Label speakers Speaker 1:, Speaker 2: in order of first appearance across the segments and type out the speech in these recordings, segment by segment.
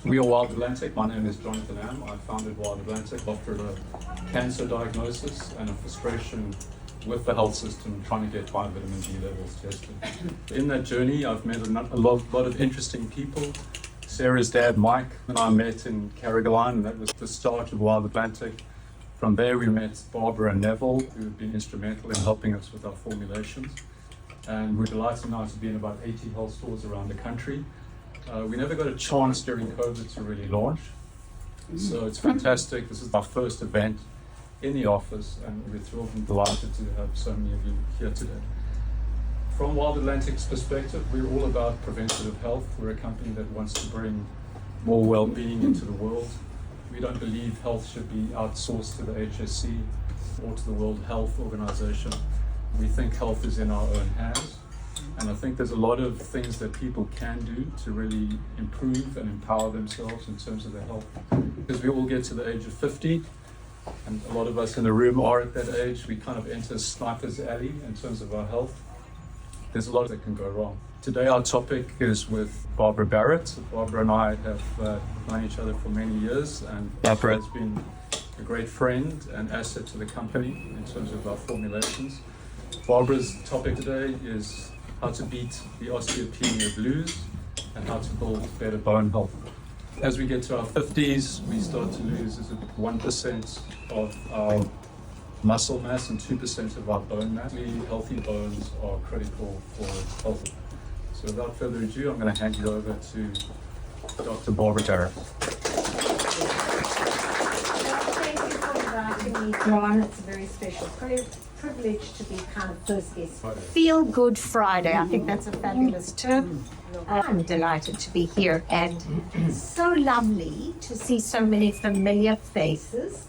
Speaker 1: We are Wild Atlantic. My name is Jonathan Am. I founded Wild Atlantic after a cancer diagnosis and a frustration with the health system trying to get high vitamin D levels tested. In that journey, I've met a lot of interesting people. Sarah's dad, Mike, and I met in Carrigaline, and that was the start of Wild Atlantic. From there, we met Barbara and Neville, who have been instrumental in helping us with our formulations. And we're delighted now to be in about 80 health stores around the country. We never got a chance during COVID to really launch, so it's fantastic. This is our first event in the office, and we're thrilled and delighted to have so many of you here today. From Wild Atlantic's perspective, we're all about preventative health. We're a company that wants to bring more well-being into the world. We don't believe health should be outsourced to the BHSc or to the World Health Organization. We think health is in our own hands. And I think there's a lot of things that people can do to really improve and empower themselves in terms of their health. Because we all get to the age of 50, and a lot of us in the room are at that age. We kind of enter sniper's alley in terms of our health. There's a lot that can go wrong. Today our topic is with Barbara Barrett. Barbara and I have known each other for many years, and Barbara has been a great friend and asset to the company in terms of our formulations. Barbara's topic today is how to beat the osteopenia blues and how to build better bone health. As we get to our 50s, we start to lose 1% of our muscle mass and 2% of our bone mass. Healthy bones are critical for health. So without further ado, I'm going to hand you over to Dr. Barbara Barrett.
Speaker 2: Thank you for inviting me, John. It's a very special privilege to be kind of first guest. Feel Good Friday. I think that's a fabulous term. I'm delighted to be here, and so lovely to see so many familiar faces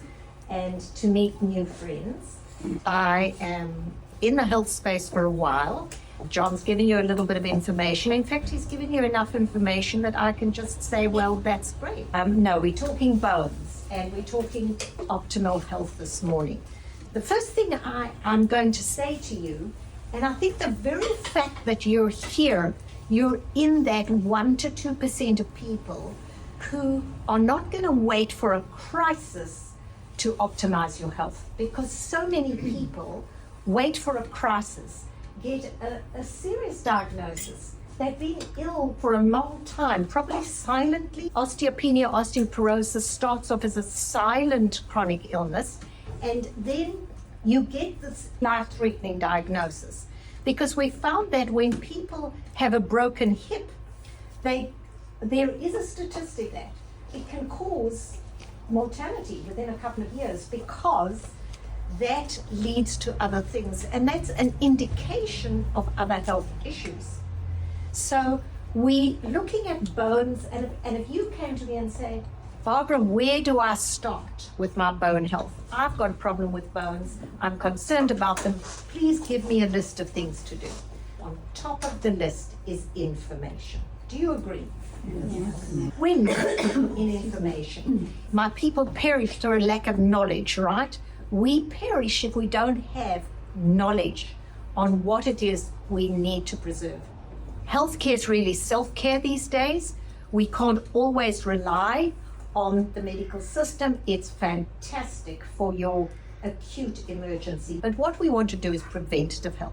Speaker 2: and to meet new friends. I am in the health space for a while. John's giving you a little bit of information. In fact, he's given you enough information that I can just say, well, that's great. No, we're talking bones, and we're talking optimal health this morning. The first thing I'm going to say to you, and I think the very fact that you're here, you're in that 1 to 2% of people who are not going to wait for a crisis to optimize your health, because so many people wait for a crisis, get a serious diagnosis. They've been ill for a long time, probably silently. Osteopenia, osteoporosis starts off as a silent chronic illness, and then you get this life-threatening diagnosis. Because we found that when people have a broken hip, there is a statistic that it can cause mortality within a couple of years, because that leads to other things, and that's an indication of other health issues. So we looking at bones, and if you came to me and say, Barbara, where do I start with my bone health? I've got a problem with bones. I'm concerned about them. Please give me a list of things to do. On top of the list is information. Do you agree? Yes. When in information, my people perish through a lack of knowledge, right? We perish if we don't have knowledge on what it is we need to preserve. Healthcare is really self-care these days. We can't always rely on the medical system. It's fantastic for your acute emergency, but what we want to do is preventative health.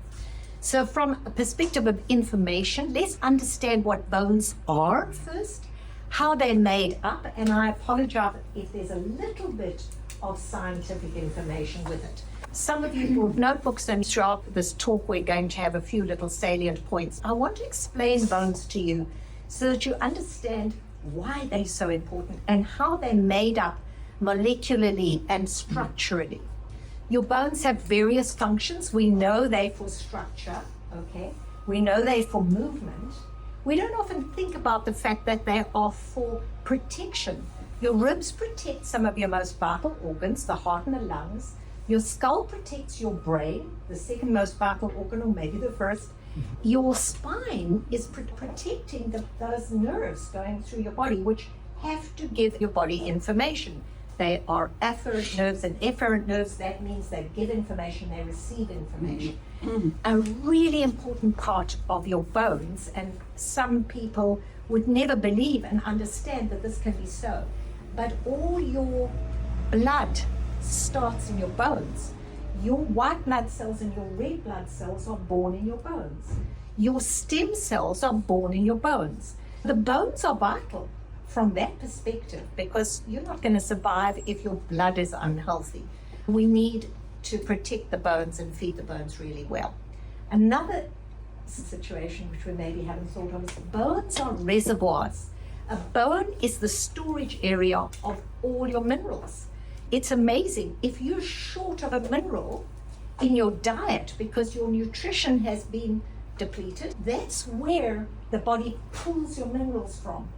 Speaker 2: So from a perspective of information, let's understand what bones are first, how they're made up, and I apologize if there's a little bit of scientific information with it. Some of you who have notebooks, and throughout this talk we're going to have a few little salient points. I want to explain bones to you so that you understand why they're so important and how they're made up molecularly and structurally. Your bones have various functions. We know they're for structure, okay? We know they're for movement. We don't often think about the fact that they are for protection. Your ribs protect some of your most vital organs, the heart and the lungs. Your skull protects your brain, the second most vital organ, or maybe the first. Your spine is protecting those nerves going through your body, which have to give your body information. They are afferent nerves and efferent nerves. That means they give information, they receive information. A really important part of your bones, and some people would never believe and understand that this can be so, but all your blood starts in your bones. Your white blood cells and your red blood cells are born in your bones. Your stem cells are born in your bones. The bones are vital from that perspective, because you're not going to survive if your blood is unhealthy. We need to protect the bones and feed the bones really well. Another situation which we maybe haven't thought of is bones are reservoirs. A bone is the storage area of all your minerals. It's amazing. If you're short of a mineral in your diet because your nutrition has been depleted, that's where the body pulls your minerals from.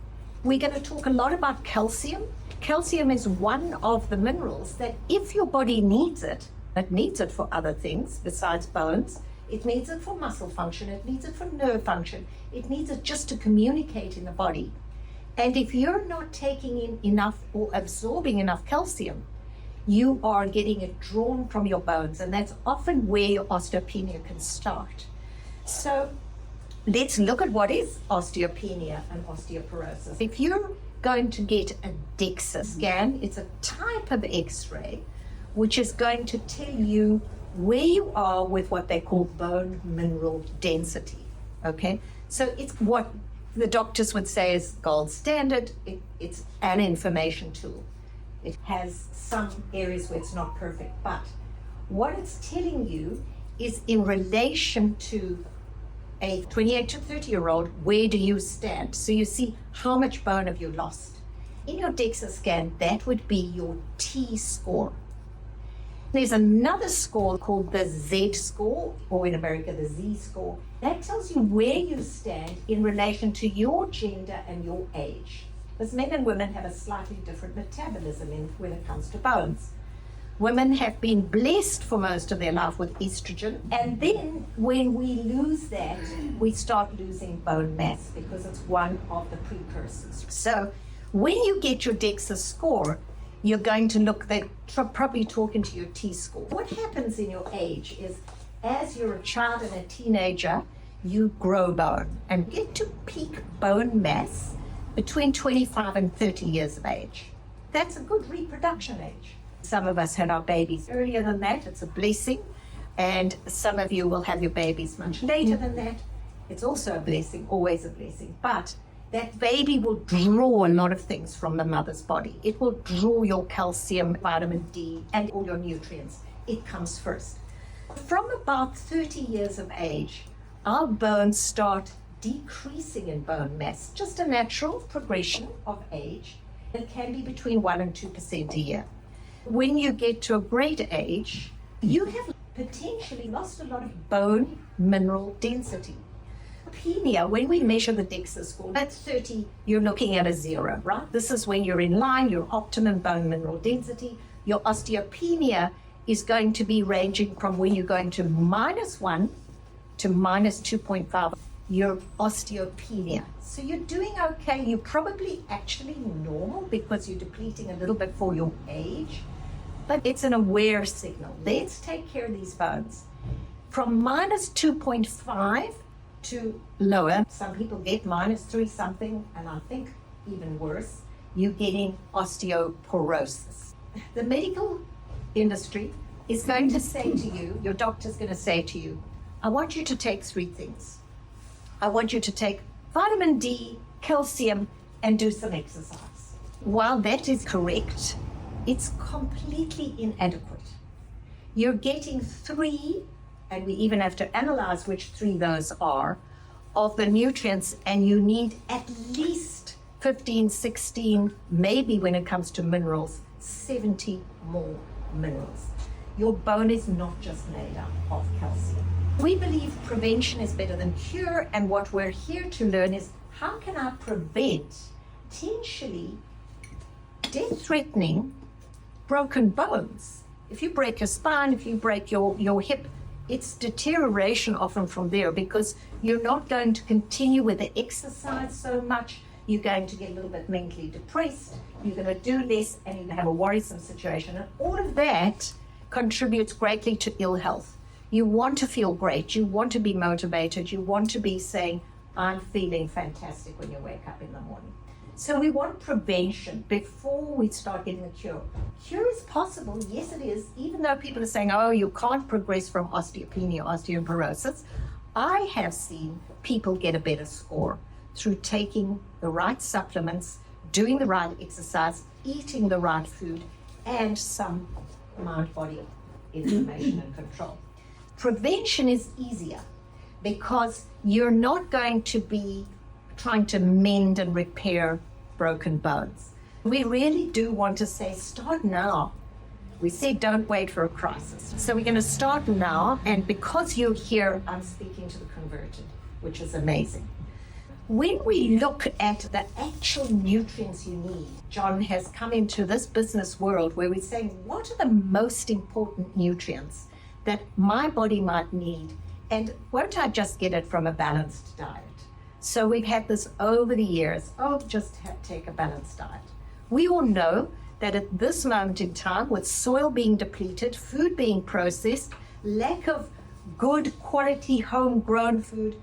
Speaker 2: We're going to talk a lot about calcium. Calcium is one of the minerals that if your body needs it needs it for other things besides bones. It needs it for muscle function. It needs it for nerve function. It needs it just to communicate in the body. And if you're not taking in enough or absorbing enough calcium, you are getting it drawn from your bones. And that's often where your osteopenia can start. So let's look at what is osteopenia and osteoporosis. If you're going to get a DEXA scan, it's a type of X-ray which is going to tell you where you are with what they call bone mineral density. Okay, so it's what the doctors would say is gold standard. It's an information tool. It has some areas where it's not perfect, but what it's telling you is in relation to a 28 to 30-year-old, where do you stand? So you see how much bone have you lost. In your DEXA scan, that would be your T-score. There's another score called the Z-score, or in America, the Z-score. That tells you where you stand in relation to your gender and your age. Because men and women have a slightly different metabolism when it comes to bones. Women have been blessed for most of their life with estrogen, and then when we lose that, we start losing bone mass because it's one of the precursors. So when you get your DEXA score, you're going to look at probably talking to your T-score. What happens in your age is as you're a child and a teenager, you grow bone and get to peak bone mass between 25 and 30 years of age. That's a good reproduction age. Some of us had our babies earlier than that. It's a blessing. And some of you will have your babies much later than that. It's also a blessing, always a blessing. But that baby will draw a lot of things from the mother's body. It will draw your calcium, vitamin D, and all your nutrients. It comes first. From about 30 years of age, our bones start decreasing in bone mass, just a natural progression of age. It can be between 1% and 2% a year. When you get to a great age, you have potentially lost a lot of bone mineral density. Osteopenia, when we measure the DEXA score, at 30, you're looking at a 0, right? This is when you're in line, your optimum bone mineral density. Your osteopenia is going to be ranging from when you're going to -1 to -2.5. Your osteopenia. So you're doing okay. You're probably actually normal because you're depleting a little bit for your age, but it's an aware signal. Let's take care of these bones. From -2.5 to lower, some people get -3 something, and I think even worse, you're getting osteoporosis. The medical industry is going to say to you, your doctor's going to say to you, I want you to take 3 things. I want you to take vitamin D, calcium, and do some exercise. While that is correct, it's completely inadequate. You're getting 3, and we even have to analyze which 3 those are, of the nutrients, and you need at least 15, 16, maybe when it comes to minerals, 70 more minerals. Your bone is not just made up of calcium. We believe prevention is better than cure, and what we're here to learn is how can I prevent potentially death-threatening broken bones? If you break your spine, if you break your hip, it's deterioration often from there because you're not going to continue with the exercise so much. you're going to get a little bit mentally depressed, you're going to do less, and you're going to have a worrisome situation. And all of that contributes greatly to ill health. You want to feel great, you want to be motivated, you want to be saying, I'm feeling fantastic when you wake up in the morning. So we want prevention before we start getting a cure. Cure is possible, yes it is, even though people are saying, oh, you can't progress from osteopenia, osteoporosis. I have seen people get a better score through taking the right supplements, doing the right exercise, eating the right food, and some mind-body information and control. Prevention is easier because you're not going to be trying to mend and repair broken bones. We really do want to say, start now. We say, don't wait for a crisis. So we're going to start now, and because you're here, I'm speaking to the converted, which is amazing. When we look at the actual nutrients you need, John has come into this business world where we're saying, what are the most important nutrients that my body might need? And won't I just get it from a balanced diet? So we've had this over the years, take a balanced diet. We all know that at this moment in time, with soil being depleted, food being processed, lack of good quality homegrown food,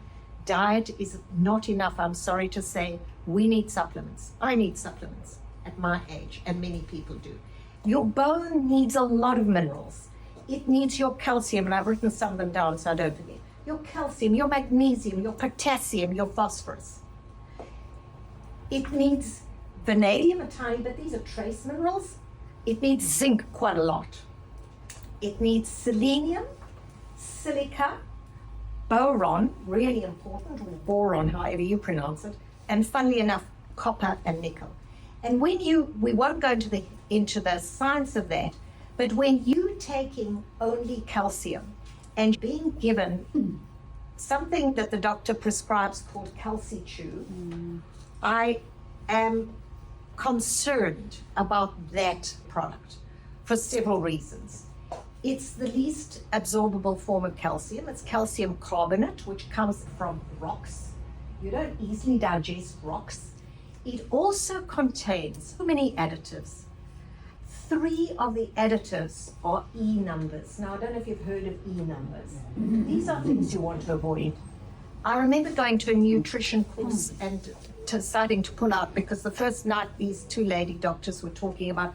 Speaker 2: diet is not enough, I'm sorry to say. We need supplements. I need supplements at my age, and many people do. Your bone needs a lot of minerals. It needs your calcium, and I've written some of them down so I don't forget. Your calcium, your magnesium, your potassium, your phosphorus. It needs vanadium a tiny bit. These are trace minerals. It needs zinc quite a lot. It needs selenium, silica, boron, really important, or boron, however you pronounce it, and funnily enough, copper and nickel. And we won't go into the science of that, but when you're taking only calcium and being given something that the doctor prescribes called Calci-Chew, I am concerned about that product for several reasons. It's the least absorbable form of calcium. It's calcium carbonate, which comes from rocks. You don't easily digest rocks. It also contains so many additives. 3 of the additives are E numbers. Now, I don't know if you've heard of E numbers. These are things you want to avoid. I remember going to a nutrition course and deciding to pull out because the first night these 2 lady doctors were talking about,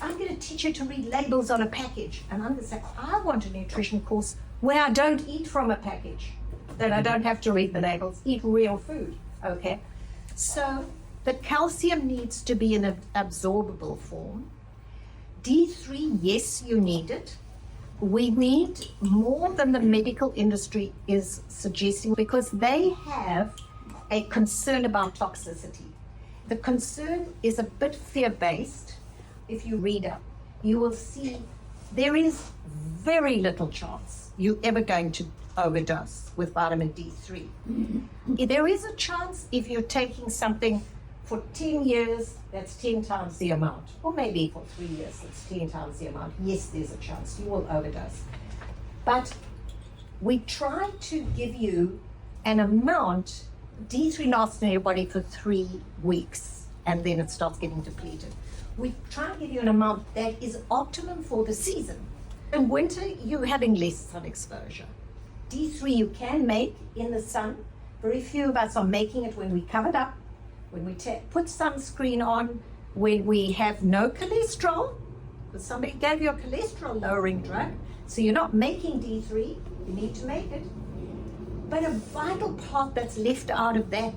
Speaker 2: I'm going to teach you to read labels on a package. And I'm going to say, I want a nutrition course where I don't eat from a package, that I don't have to read the labels, eat real food, okay? So the calcium needs to be in an absorbable form. D3, yes, you need it. We need more than the medical industry is suggesting because they have a concern about toxicity. The concern is a bit fear-based. If you read up, you will see there is very little chance you're ever going to overdose with vitamin D3. There is a chance if you're taking something for 10 years, that's 10 times the amount. Or maybe for 3 years, that's 10 times the amount. Yes, there's a chance you will overdose. But we try to give you an amount. D3 lasts in your body for 3 weeks, and then it starts getting depleted. We try and give you an amount that is optimum for the season. In winter, you're having less sun exposure. D3 you can make in the sun. Very few of us are making it when we covered up, when we put sunscreen on, when we have no cholesterol, because somebody gave you a cholesterol lowering drug, so you're not making D3, you need to make it. But a vital part that's left out of that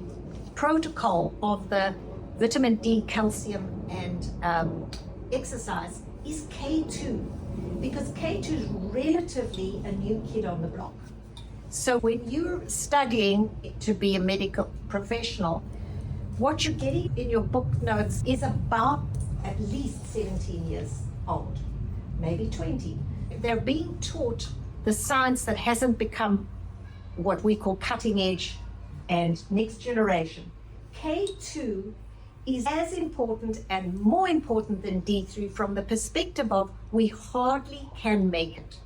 Speaker 2: protocol of the vitamin D, calcium, and exercise is K2, because K2 is relatively a new kid on the block. So when you're studying to be a medical professional, what you're getting in your book notes is about at least 17 years old, maybe 20. They're being taught the science that hasn't become what we call cutting edge and next generation. K2 is as important and more important than D3 from the perspective of we hardly can make it.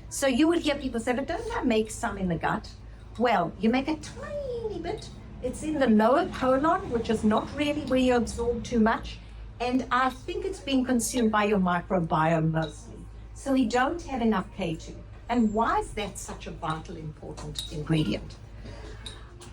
Speaker 2: So you would hear people say, but don't I make some in the gut? Well, you make a tiny bit, It's in the lower colon, which is not really where you absorb too much. And I think it's being consumed by your microbiome mostly. So we don't have enough K2. And why is that such a vital, important ingredient?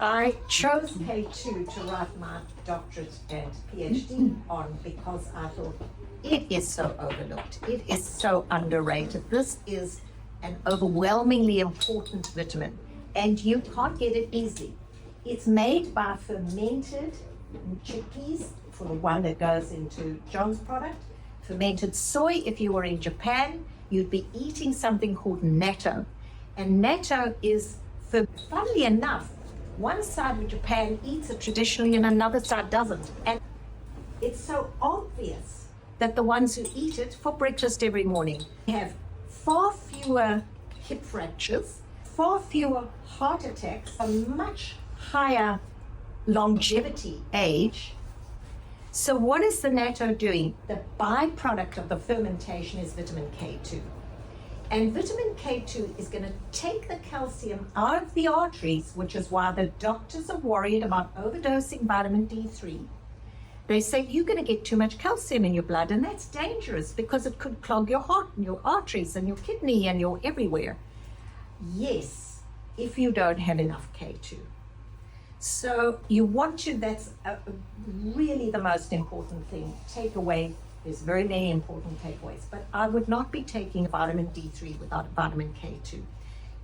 Speaker 2: I chose K2 to write my doctorate and PhD on because I thought it is so overlooked. It is so underrated. This is an overwhelmingly important vitamin, and you can't get it easily. It's made by fermented chickpeas, for the one that goes into John's product. Fermented soy, if you were in Japan, you'd be eating something called natto. And natto is, funnily enough, one side of Japan eats it traditionally and another side doesn't. And it's so obvious that the ones who eat it for breakfast every morning have far fewer hip fractures, far fewer heart attacks, a much higher longevity age. So what is the natto doing? The byproduct of the fermentation is vitamin K2. And vitamin K2 is going to take the calcium out of the arteries, which is why the doctors are worried about overdosing vitamin D3. They say you're going to get too much calcium in your blood, and that's dangerous because it could clog your heart and your arteries and your kidney and your everywhere. Yes, if you don't have enough K2. So you want to, that's really the most important thing. Take away, there's very many important takeaways, but I would not be taking vitamin D3 without vitamin K2.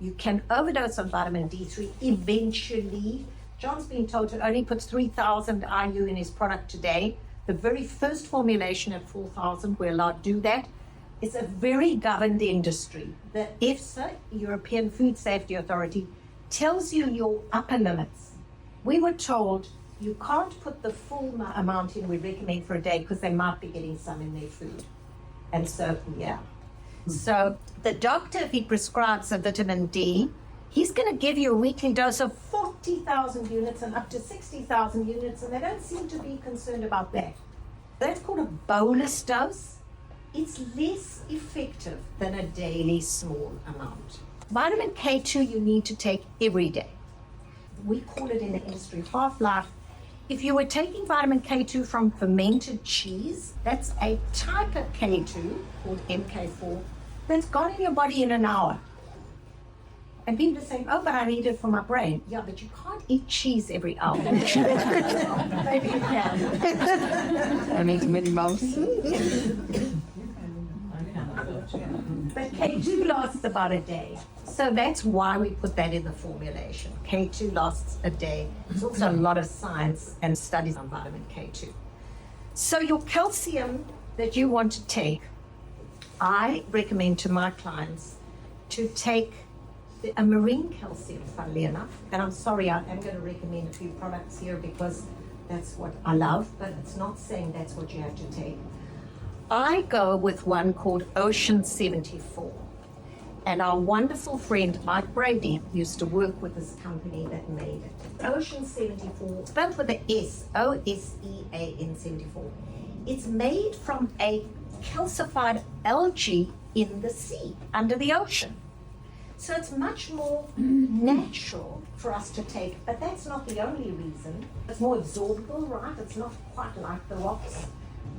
Speaker 2: You can overdose on vitamin D3 eventually. John's been told to only put 3,000 IU in his product today. The very first formulation at 4,000, we're allowed to do that. It's a very governed industry. The EFSA, European Food Safety Authority, tells you your upper limits. We were told you can't put the full amount in we recommend for a day because they might be getting some in their food. And so, yeah. So the doctor, if he prescribes a vitamin D, he's going to give you a weekly dose of 40,000 units and up to 60,000 units, and they don't seem to be concerned about that. That's called a bolus dose. It's less effective than a daily small amount. Vitamin K2 you need to take every day. We call it in the industry half-life. If you were taking vitamin K2 from fermented cheese, that's a type of K2 called MK4 that's gone in your body in an hour. And people are saying, oh, but I need it for my brain. Yeah, but you can't eat cheese every hour. Maybe you can.
Speaker 3: I need Minnie Mouse.
Speaker 2: But K2 lasts about a day. So that's why we put that in the formulation. K2 lasts a day. There's also a lot of science and studies on vitamin K2. So your calcium that you want to take, I recommend to my clients to take a marine calcium, funnily enough. And I'm sorry, I am going to recommend a few products here because that's what I love, but it's not saying that's what you have to take. I go with one called Ocean 74. And our wonderful friend Mike Brady used to work with this company that made it. Ocean 74, spelled with the S, O-S-E-A-N 74. It's made from a calcified algae in the sea, under the ocean. So it's much more natural for us to take, but that's not the only reason. It's more absorbable, right? It's not quite like the rocks,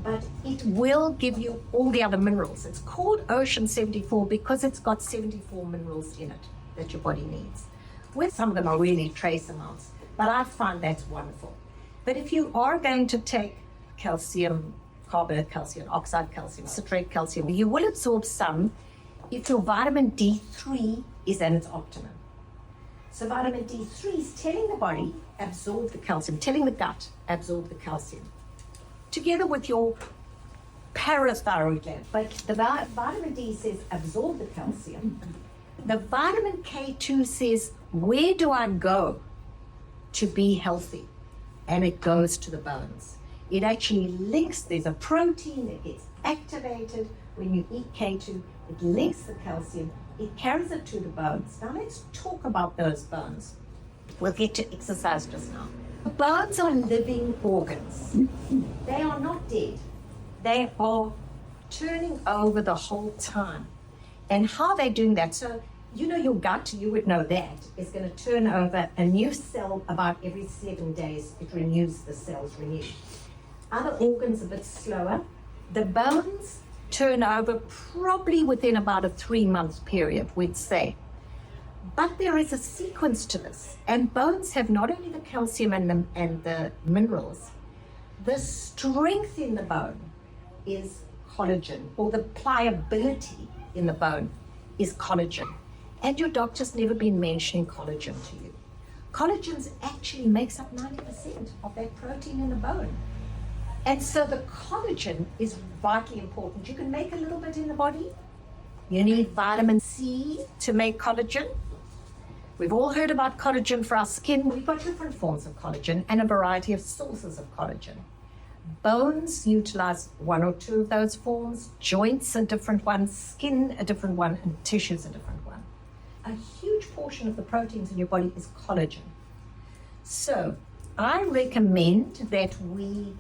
Speaker 2: but it will give you all the other minerals. It's called Ocean 74 because it's got 74 minerals in it that your body needs. With some of them are really trace amounts, but I find that's wonderful. But if you are going to take calcium, carbonate calcium, oxide calcium, citrate calcium, you will absorb some if your vitamin D3 is at its optimum. So vitamin D3 is telling the body, absorb the calcium, telling the gut, absorb the calcium, together with your parathyroid gland. But the vitamin D says, absorb the calcium. The vitamin K2 says, where do I go to be healthy? And it goes to the bones. It actually links, there's a protein that gets activated when you eat K2. It links the calcium, it carries it to the bones. Now let's talk about those bones. We'll get to exercise just now. Bones are living organs. They are not dead. They are turning over the whole time. And how are they doing that? So your gut, you would know that, is going to turn over a new cell about every 7 days. It renews, the cells renew. Other organs a bit slower. The bones turn over probably within about a 3-month period, we'd say. But there is a sequence to this, and bones have not only the calcium and the minerals. The strength in the bone is collagen, or the pliability in the bone is collagen. And your doctor's never been mentioning collagen to you. Collagen actually makes up 90% of that protein in the bone. And so the collagen is vitally important. You can make a little bit in the body. You need vitamin C to make collagen. We've all heard about collagen for our skin. We've got different forms of collagen and a variety of sources of collagen. Bones utilize 1 or 2 of those forms. Joints a different one. Skin a different one. And tissues a different one. A huge portion of the proteins in your body is collagen. So I recommend that we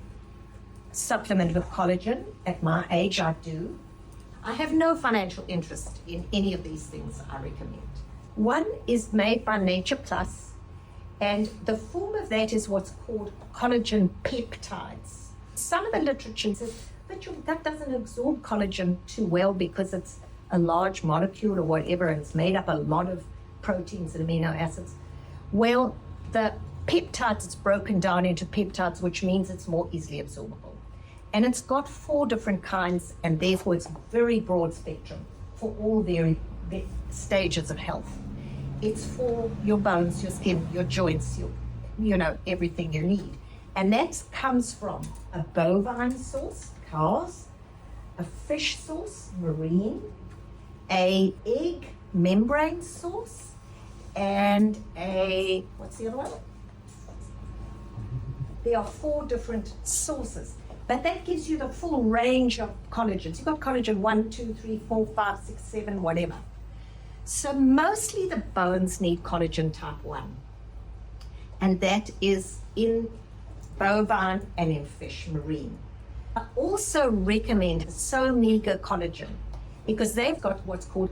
Speaker 2: supplement with collagen. At my age, I do. I have no financial interest in any of these things I recommend. One is made by Nature Plus, and the form of that is what's called collagen peptides. Some of the literature says that your gut doesn't absorb collagen too well because it's a large molecule or whatever, and it's made up a lot of proteins and amino acids. Well, the peptides, it's broken down into peptides, which means it's more easily absorbable. And it's got 4 different kinds, and therefore it's very broad spectrum for all the stages of health. It's for your bones, your skin, your joints, everything you need. And that comes from a bovine source, cows, a fish source, marine, a egg membrane source, and what's the other one? There are 4 different sources, but that gives you the full range of collagens. You've got collagen 1, 2, 3, 4, 5, 6, 7, whatever. So mostly the bones need collagen type 1, and that is in bovine and in fish, marine. I also recommend so-meager collagen because they've got what's called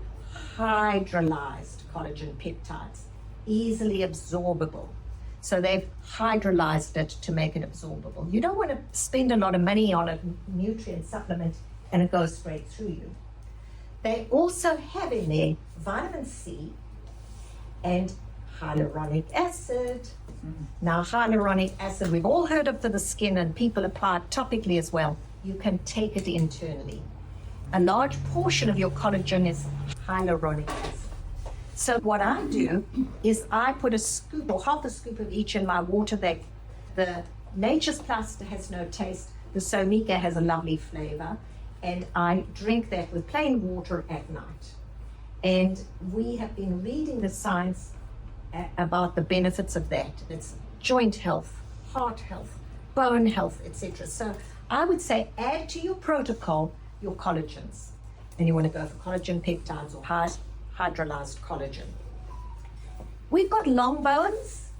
Speaker 2: hydrolyzed collagen peptides, easily absorbable. So they've hydrolyzed it to make it absorbable. You don't want to spend a lot of money on a nutrient supplement and it goes straight through you. They also have in there vitamin C and hyaluronic acid. Now, hyaluronic acid, we've all heard of for the skin, and people apply it topically as well. You can take it internally. A large portion of your collagen is hyaluronic acid. So what I do is I put a scoop or half a scoop of each in my water. The Nature's Plus has no taste. The Somica has a lovely flavor. And I drink that with plain water at night. And we have been reading the science about the benefits of that. It's joint health, heart health, bone health, etc. So I would say add to your protocol your collagens. And you want to go for collagen peptides or hydrolyzed collagen. We've got long bones,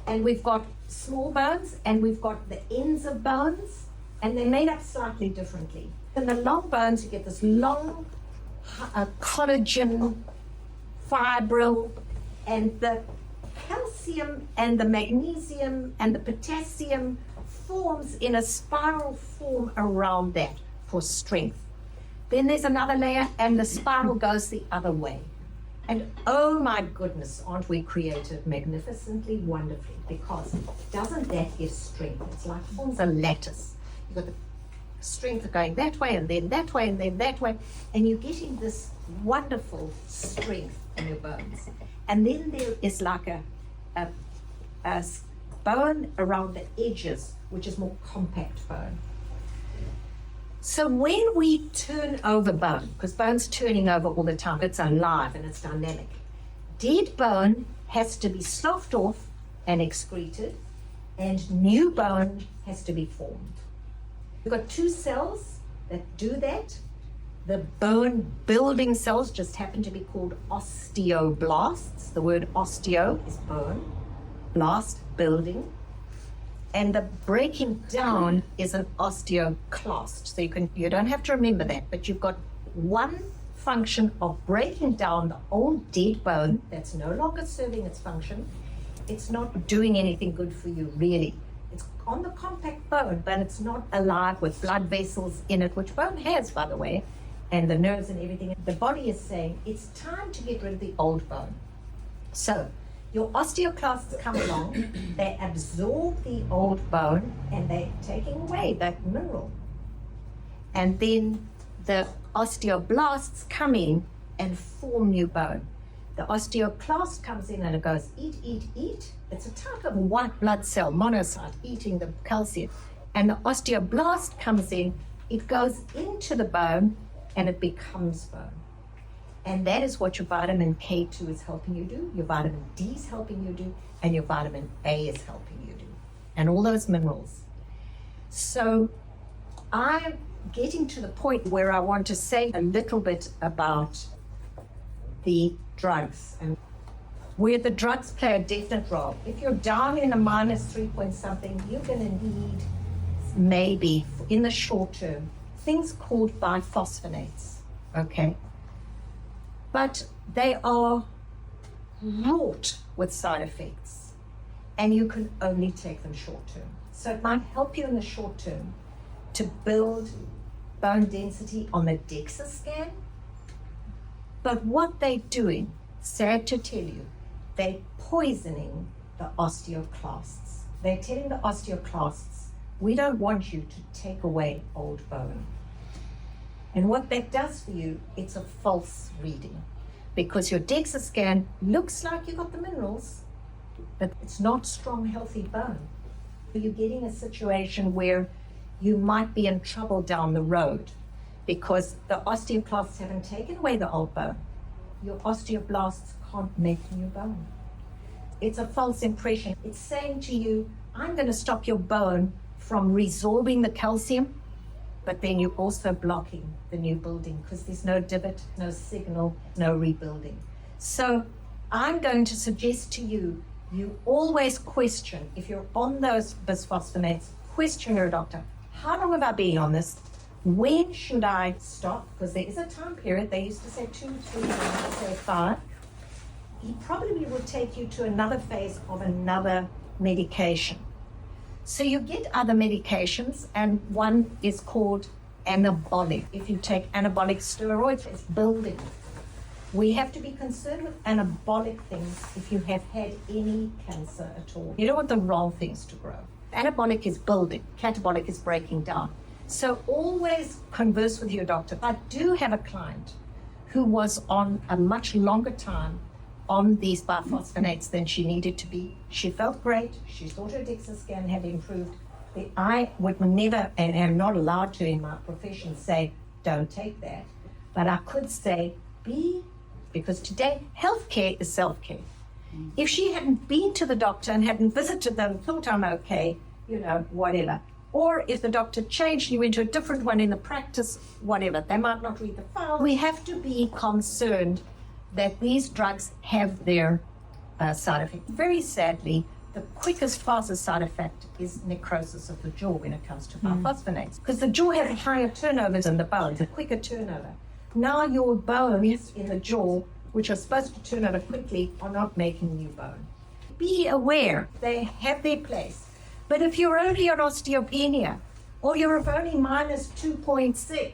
Speaker 2: and we've got small bones, and we've got the ends of bones, and they're made up slightly differently. In the long bones, you get this long collagen fibril, and the calcium and the magnesium and the potassium forms in a spiral form around that for strength. Then there's another layer, and the spiral goes the other way. And oh my goodness, aren't we created magnificently, wonderfully? Because doesn't that give strength? It's like forms a lattice. You've got the strength going that way, and then that way, and then that way, and you're getting this wonderful strength in your bones. And then there is like a bone around the edges, which is more compact bone. So when we turn over bone, because bone's turning over all the time, it's alive and it's dynamic. Dead bone has to be sloughed off and excreted, and new bone has to be formed. We've got 2 cells that do that. The bone building cells just happen to be called osteoblasts. The word osteo is bone, blast, building. And the breaking down is an osteoclast. So you don't have to remember that, but you've got one function of breaking down the old dead bone that's no longer serving its function. It's not doing anything good for you, really. It's on the compact bone, but it's not alive with blood vessels in it, which bone has, by the way, and the nerves and everything. The body is saying it's time to get rid of the old bone. So your osteoclasts come along, they absorb the old bone, and they're taking away that mineral. And then the osteoblasts come in and form new bone. The osteoclast comes in and it goes, eat, eat, eat. It's a type of white blood cell, monocyte, eating the calcium. And the osteoblast comes in, it goes into the bone, and it becomes bone. And that is what your vitamin K2 is helping you do, your vitamin D is helping you do, and your vitamin A is helping you do, and all those minerals. So I'm getting to the point where I want to say a little bit about the drugs and where the drugs play a definite role. If you're down in a minus 3 point something, you're going to need maybe in the short term things called biphosphonates, okay? But they are wrought with side effects, and you can only take them short term. So it might help you in the short term to build bone density on the DEXA scan. But what they're doing, sad to tell you, they're poisoning the osteoclasts. They're telling the osteoclasts, we don't want you to take away old bone. And what that does for you, it's a false reading, because your DEXA scan looks like you got the minerals, but it's not strong, healthy bone. You're getting a situation where you might be in trouble down the road because the osteoclasts haven't taken away the old bone. Your osteoblasts can't make new bone. It's a false impression. It's saying to you, I'm going to stop your bone from resorbing the calcium, but then you're also blocking the new building because there's no divot, no signal, no rebuilding. So I'm going to suggest to you, you always question, if you're on those bisphosphonates, question your doctor. How long have I been on this? When should I stop? Because there is a time period. They used to say 2, 3, I say 5. He probably will take you to another phase of another medication. So you get other medications, and one is called anabolic. If you take anabolic steroids, it's building. We have to be concerned with anabolic things if you have had any cancer at all. You don't want the wrong things to grow. Anabolic is building, catabolic is breaking down. So always converse with your doctor. I do have a client who was on a much longer time on these biphosphonates than she needed to be. She felt great. She thought her DEXA scan had improved. I would never, and am not allowed to in my profession, say, don't take that. But I could say, because today, healthcare is self-care. If she hadn't been to the doctor and hadn't visited them, thought I'm okay, whatever. Or if the doctor changed, you went to a different one in the practice, whatever. They might not read the file. We have to be concerned that these drugs have their side effects. Very sadly, the quickest, fastest side effect is necrosis of the jaw when it comes to biphosphonates. Because the jaw has higher turnovers than the bones, a quicker turnover. Now your bones in the jaw, which are supposed to turn over quickly, are not making new bone. Be aware, they have their place. But if you're only on osteopenia, or you're only minus 2.6,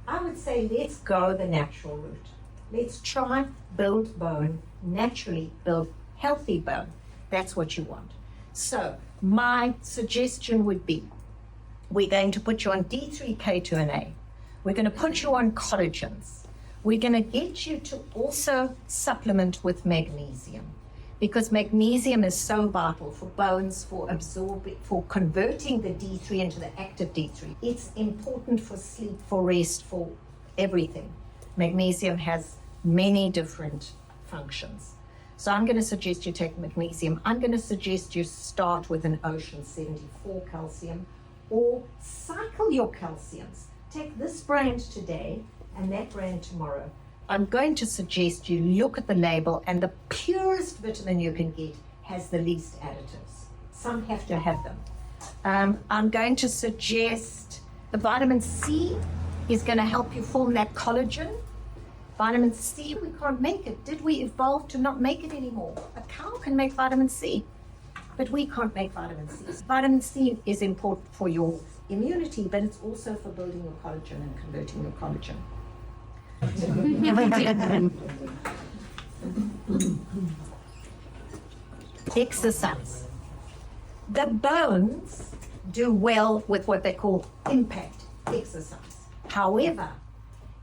Speaker 2: I would say let's go the natural route. Let's try build bone, naturally build healthy bone. That's what you want. So my suggestion would be, we're going to put you on D3, K2, and A. We're going to put you on collagens. We're going to get you to also supplement with magnesium, because magnesium is so vital for bones, for absorbing, for converting the D3 into the active D3. It's important for sleep, for rest, for everything. Magnesium has many different functions. So I'm going to suggest you take magnesium. I'm going to suggest you start with an Ocean 74 calcium, or cycle your calciums. Take this brand today and that brand tomorrow. I'm going to suggest you look at the label, and the purest vitamin you can get has the least additives. Some have to have them. I'm going to suggest the vitamin C is going to help you form that collagen. Vitamin C, we can't make it. Did we evolve to not make it anymore? A cow can make vitamin C, but we can't make vitamin C. Vitamin C is important for your immunity, but it's also for building your collagen and converting your collagen. Exercise. The bones do well with what they call impact exercise. However,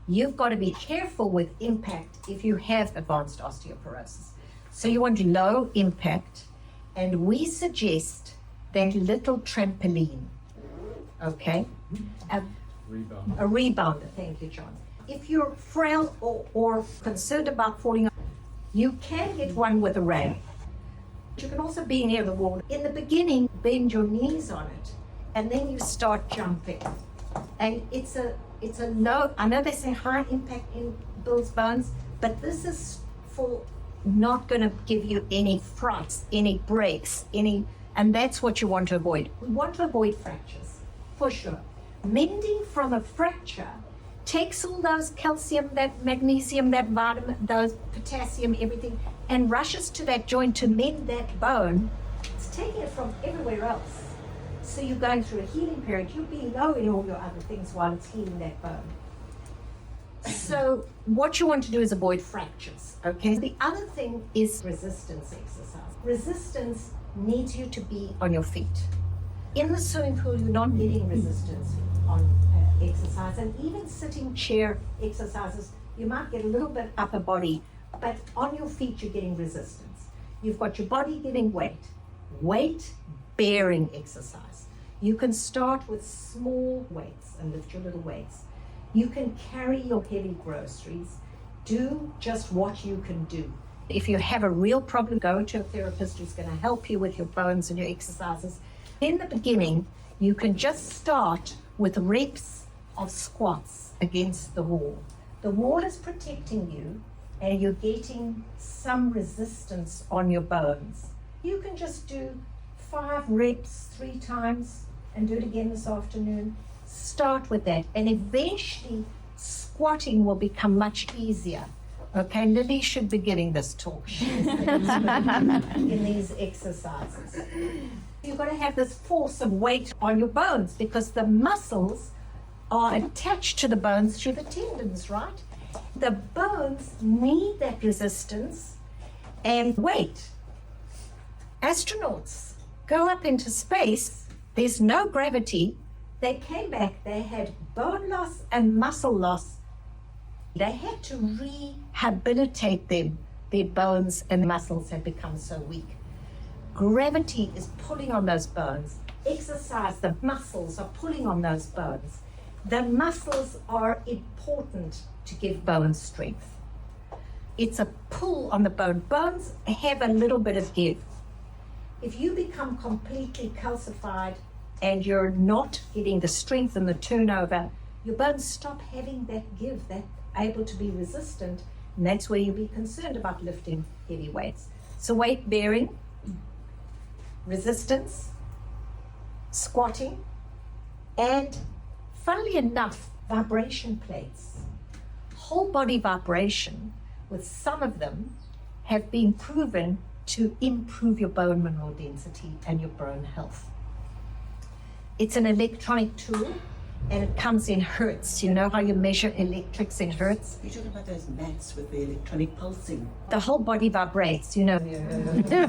Speaker 2: you've got to be careful with impact if you have advanced osteoporosis. So you want low impact, and we suggest that little trampoline, okay? A rebounder, thank you, John. If you're frail or concerned about falling, you can get one with a rail. You can also be near the wall. In the beginning, bend your knees on it, and then you start jumping. And it's a low, I know they say high impact in builds bones, but this is for not going to give you any frights, any breaks, and that's what you want to avoid. We want to avoid fractures, for sure. Mending from a fracture takes all those calcium, that magnesium, that vitamin, those potassium, everything, and rushes to that joint to mend that bone. It's taking it from everywhere else. So you're going through a healing period. You'll be low in all your other things while it's healing that bone. So what you want to do is avoid fractures, okay? The other thing is resistance exercise. Resistance needs you to be on your feet. In the swimming pool, you're not getting resistance on exercise, and even sitting chair exercises, you might get a little bit upper body, but on your feet, you're getting resistance. You've got your body getting weight bearing exercise. You can start with small weights and lift your little weights. You can carry your heavy groceries. Do just what you can do. If you have a real problem, go to a therapist who's going to help you with your bones and your exercises. In the beginning, you can just start with reps of squats against the wall. The wall is protecting you, and you're getting some resistance on your bones. You can just do 5 reps 3 times and do it again this afternoon. Start with that, and eventually squatting will become much easier. Okay, Lily should be getting this talk in these exercises. You've got to have this force of weight on your bones because the muscles are attached to the bones through the tendons, right? The bones need that resistance and weight. Astronauts go up into space, there's no gravity. They came back, they had bone loss and muscle loss. They had to rehabilitate them. Their bones and muscles had become so weak. Gravity is pulling on those bones. Exercise, the muscles are pulling on those bones. The muscles are important to give bone strength. It's a pull on the bone. Bones have a little bit of give. If you become completely calcified and you're not getting the strength and the turnover, your bones stop having that give, that able to be resistant, and that's where you'll be concerned about lifting heavy weights. So weight bearing, resistance, squatting, and funnily enough, vibration plates. Whole body vibration, with some of them, have been proven to improve your bone mineral density and your bone health. It's an electronic tool, and it comes in hertz. You know how you measure electrics in hertz?
Speaker 3: You're talking about those mats with the electronic pulsing.
Speaker 2: The whole body vibrates, you know. The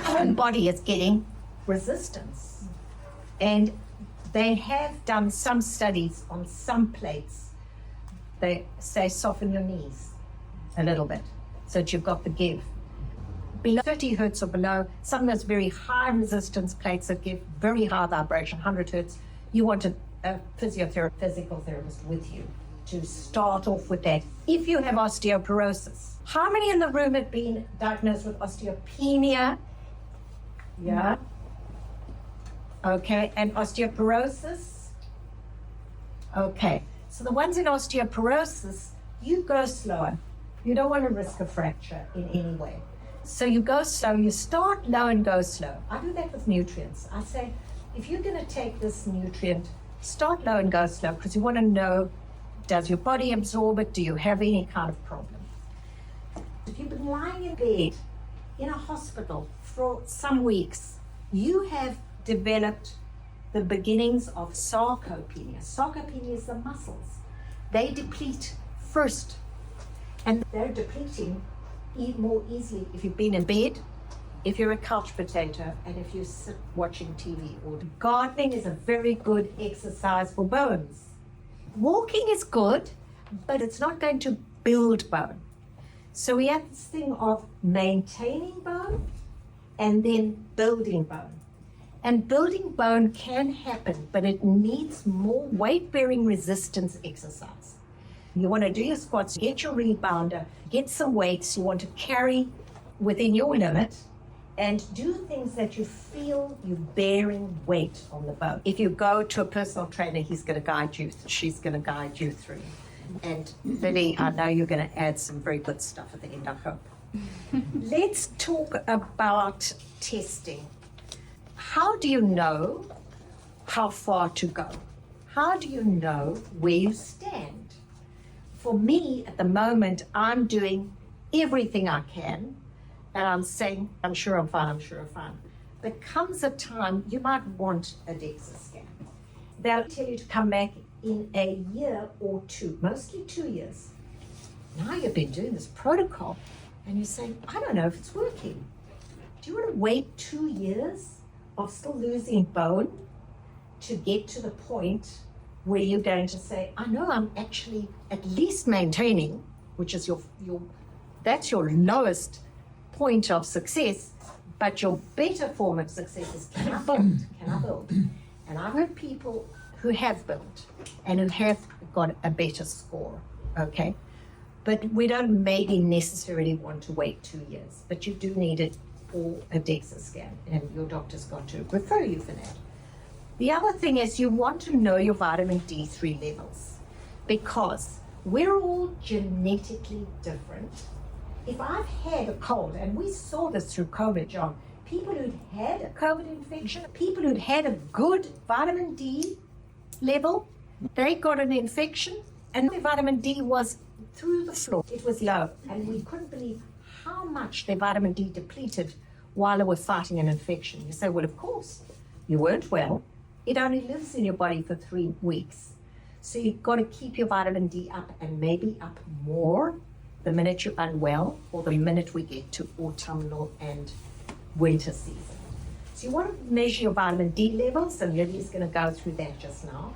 Speaker 2: whole body is getting resistance. And they have done some studies on some plates. They say soften your knees a little bit so that you've got the give. Below 30 hertz or below, some of those very high resistance plates that give very high vibration, 100 hertz, you want a physical therapist with you to start off with that. If you have osteoporosis, how many in the room have been diagnosed with osteopenia? Yeah. Okay, and osteoporosis? Okay, so the ones in osteoporosis, you go slower. You don't want to risk a fracture in any way. So you go slow, you start low and go slow. I do that with nutrients. I say, if you're going to take this nutrient, start low and go slow, because you want to know Does your body absorb it? Do you have any kind of problem? If you've been lying in bed in a hospital for some weeks, you have developed the beginnings of sarcopenia. Sarcopenia is the muscles. They deplete first, and they're depleting more easily if you've been in bed, if you're a couch potato, and if you sit watching TV. Or gardening is a very good exercise for bones. Walking is good, but it's not going to build bone. So we have this thing of maintaining bone and then building bone. And building bone can happen, but it needs more weight-bearing resistance exercise. You want to do your squats, get your rebounder, get some weights you want to carry within your limit, and do things that you feel you're bearing weight on the bone. If you go to a personal trainer, he's going to guide you, she's going to guide you through. And Lily, I know you're going to add some very good stuff at the end, I hope. Let's talk about testing. How do you know how far to go? How do you know where you stand? For me, at the moment, I'm doing everything I can, and I'm saying, I'm sure I'm fine, I'm sure I'm fine. There comes a time you might want a DEXA scan. They'll tell you to come back in a year or two, mostly 2 years. Now you've been doing this protocol, and you're saying, I don't know if it's working. Do you want to wait 2 years of still losing bone to get to the point where you're going to say, I know I'm actually at least maintaining, which is that's your lowest point of success, but your better form of success is can I build? And I've heard people who have built and who have got a better score, okay? But we don't maybe necessarily want to wait 2 years, but you do need it for a DEXA scan, and your doctor's got to refer you for that. The other thing is you want to know your vitamin D3 levels, because we're all genetically different. If I've had a cold, and we saw this through COVID, John, people who'd had a COVID infection, people who'd had a good vitamin D level, they got an infection, and their vitamin D was through the floor. It was low, and we couldn't believe how much their vitamin D depleted while they were fighting an infection. You say, well, of course, you weren't well. It only lives in your body for 3 weeks. So you've got to keep your vitamin D up, and maybe up more the minute you're unwell, or the minute we get to autumnal and winter season. So you want to measure your vitamin D levels, and Lily's going to go through that just now.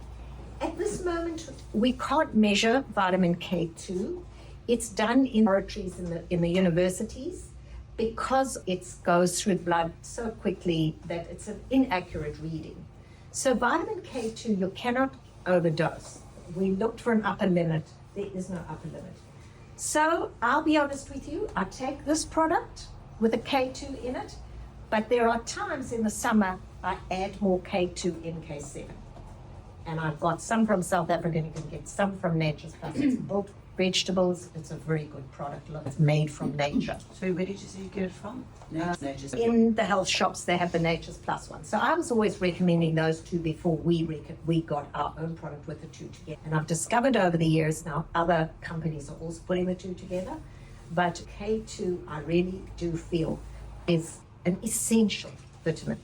Speaker 2: At this moment, we can't measure vitamin K2. It's done in laboratories in the universities, because it goes through blood so quickly that it's an inaccurate reading. So vitamin K2, you cannot overdose. We looked for an upper limit. There is no upper limit. So I'll be honest with you, I take this product with a K2 in it, but there are times in the summer I add more K2 in K7. And I've got some from South Africa, and you can get some from Nature's Plus. It's built vegetables. It's a very good product. Look, it's made from nature.
Speaker 3: So where did you say you get it from? Nature's.
Speaker 2: In the health shops, they have the Nature's Plus one. So I was always recommending those two before we got our own product with the two together. And I've discovered over the years now other companies are also putting the two together. But K2, I really do feel, is an essential vitamin.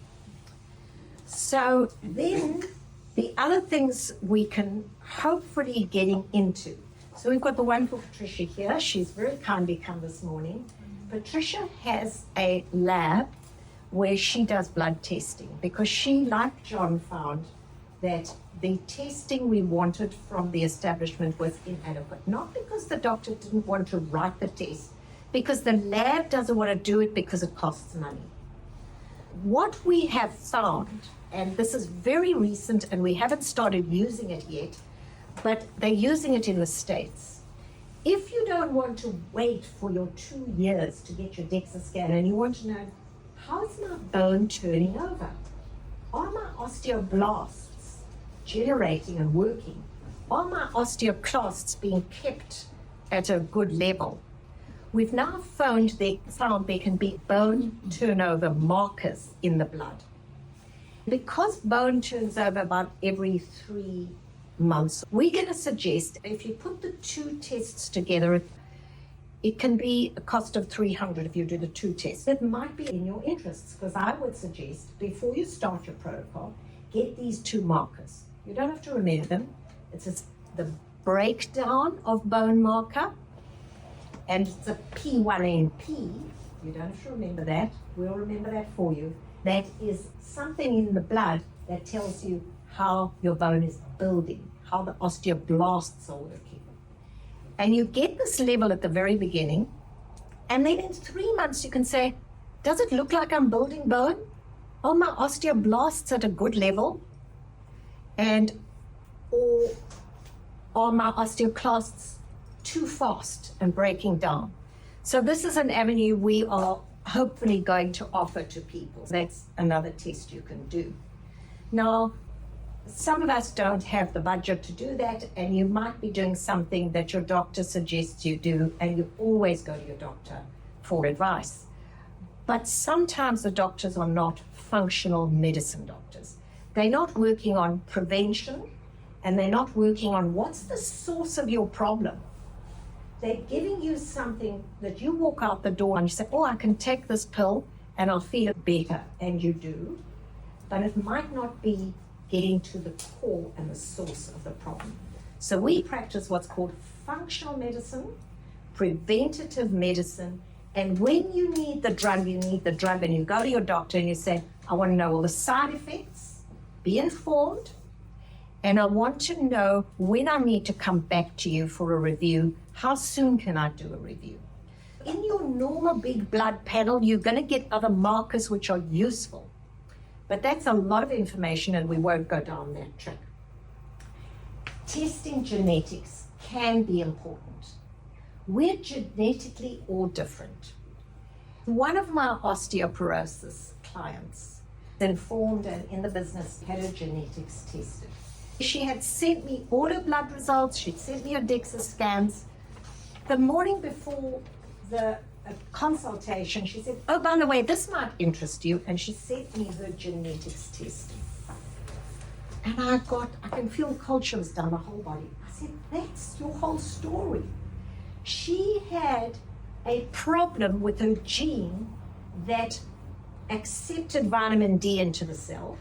Speaker 2: So then the other things we can hopefully getting into. So we've got the wonderful Patricia here. She's very kindly come this morning. Patricia has a lab where she does blood testing, because she, like John, found that the testing we wanted from the establishment was inadequate. Not because the doctor didn't want to write the test, because the lab doesn't want to do it because it costs money. What we have found, and this is very recent and we haven't started using it yet, but they're using it in the States. If you don't want to wait for your 2 years to get your DEXA scan, and you want to know, how is my bone turning over? Are my osteoblasts generating and working? Are my osteoclasts being kept at a good level? We've now found there can be bone turnover markers in the blood. Because bone turns over about every 3 months. We're going to suggest if you put the two tests together, it can be a cost of $300 if you do the two tests. It might be in your interests, because I would suggest before you start your protocol, get these two markers. You don't have to remember them. It's just the breakdown of bone marker, and it's a P1NP. You don't have to remember that. We'll remember that for you. That is something in the blood that tells you how your bone is building, how the osteoblasts are working. And you get this level at the very beginning, and then in 3 months you can say, does it look like I'm building bone? Are my osteoblasts at a good level? Or are my osteoclasts too fast and breaking down? So this is an avenue we are hopefully going to offer to people. That's another test you can do. Now, some of us don't have the budget to do that, and you might be doing something that your doctor suggests you do, and you always go to your doctor for advice. But sometimes the doctors are not functional medicine doctors. They're not working on prevention, and they're not working on what's the source of your problem. They're giving you something that you walk out the door and you say, oh, I can take this pill and I'll feel better, and you do. But it might not be getting to the core and the source of the problem. So we practice what's called functional medicine, preventative medicine, and when you need the drug, you need the drug, and you go to your doctor and you say, I want to know all the side effects, be informed, and I want to know when I need to come back to you for a review, how soon can I do a review? In your normal big blood panel, you're going to get other markers which are useful. But that's a lot of information, and we won't go down that track. Testing genetics can be important. We're genetically all different. One of my osteoporosis clients, informed and in the business, had her genetics tested. She had sent me all her blood results. She'd sent me her DEXA scans. The morning before the consultation, she said, oh, by the way, this might interest you. And she sent me her genetics test. And I can feel cold chills down the whole body. I said, that's your whole story. She had a problem with her gene that accepted vitamin D into the cell.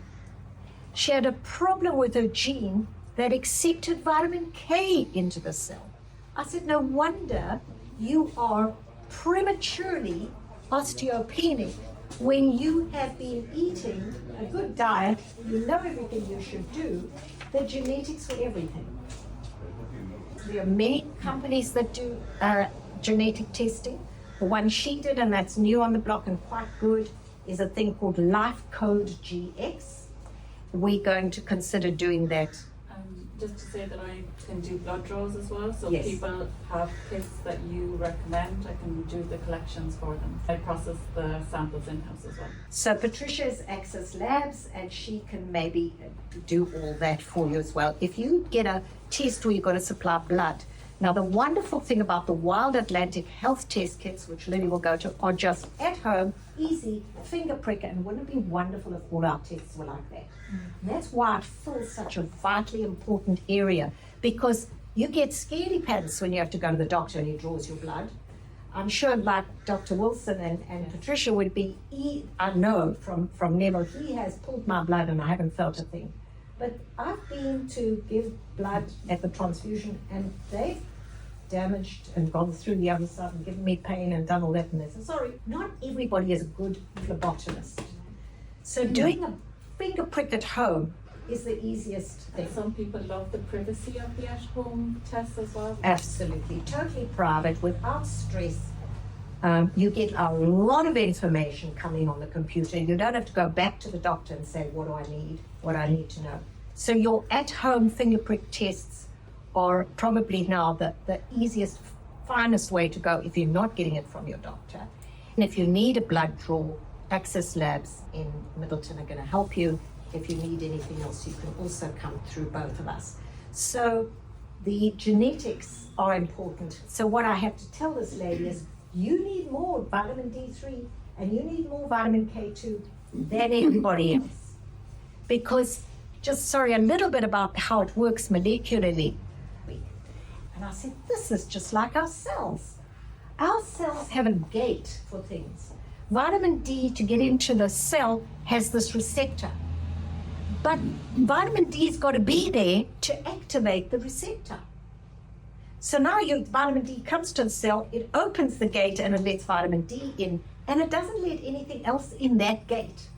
Speaker 2: She had a problem with her gene that accepted vitamin K into the cell. I said, no wonder you are prematurely osteopenic when you have been eating a good diet, you know everything you should do, the genetics for everything. There are many companies that do genetic testing. The one she did, and that's new on the block and quite good, is a thing called Life Code GX. We're going to consider doing that.
Speaker 4: Just to say that I can do blood draws as well, so
Speaker 2: Yes.
Speaker 4: people have kits that you recommend, I can do the collections for them. I process the samples in-house as well.
Speaker 2: So Patricia's Access Labs, and she can maybe do all that for you as well. If you get a test where you've got to supply blood. Now, the wonderful thing about the Wild Atlantic health test kits, which Lily will go to, are just at home, easy, finger prick, and wouldn't it be wonderful if all our tests were like that? And that's why it fills such a vitally important area, because you get scaredy pants when you have to go to the doctor and he draws your blood. I'm sure like Dr. Wilson and Patricia would be, I know from Neville, he has pulled my blood and I haven't felt a thing. But I've been to give blood at the transfusion and they've damaged and gone through the other side and given me pain and done all that, and they said, sorry, not everybody is a good phlebotomist. So doing a finger prick at home is the easiest thing.
Speaker 4: Some people love the privacy of the at-home tests as well.
Speaker 2: Absolutely, totally private, without stress. You get a lot of information coming on the computer. You don't have to go back to the doctor and say, what do I need, what I need to know. So your at-home finger prick tests are probably now the easiest, finest way to go if you're not getting it from your doctor. And if you need a blood draw, Access Labs in Middleton are going to help you. If you need anything else, you can also come through both of us. So the genetics are important. So what I have to tell this lady is, you need more vitamin D3 and you need more vitamin K2 than everybody else. Because a little bit about how it works molecularly. And I said, this is just like our cells. Our cells have a gate for things. Vitamin D, to get into the cell, has this receptor. But vitamin D's got to be there to activate the receptor. So now your vitamin D comes to the cell, it opens the gate and it lets vitamin D in, and it doesn't let anything else in that gate.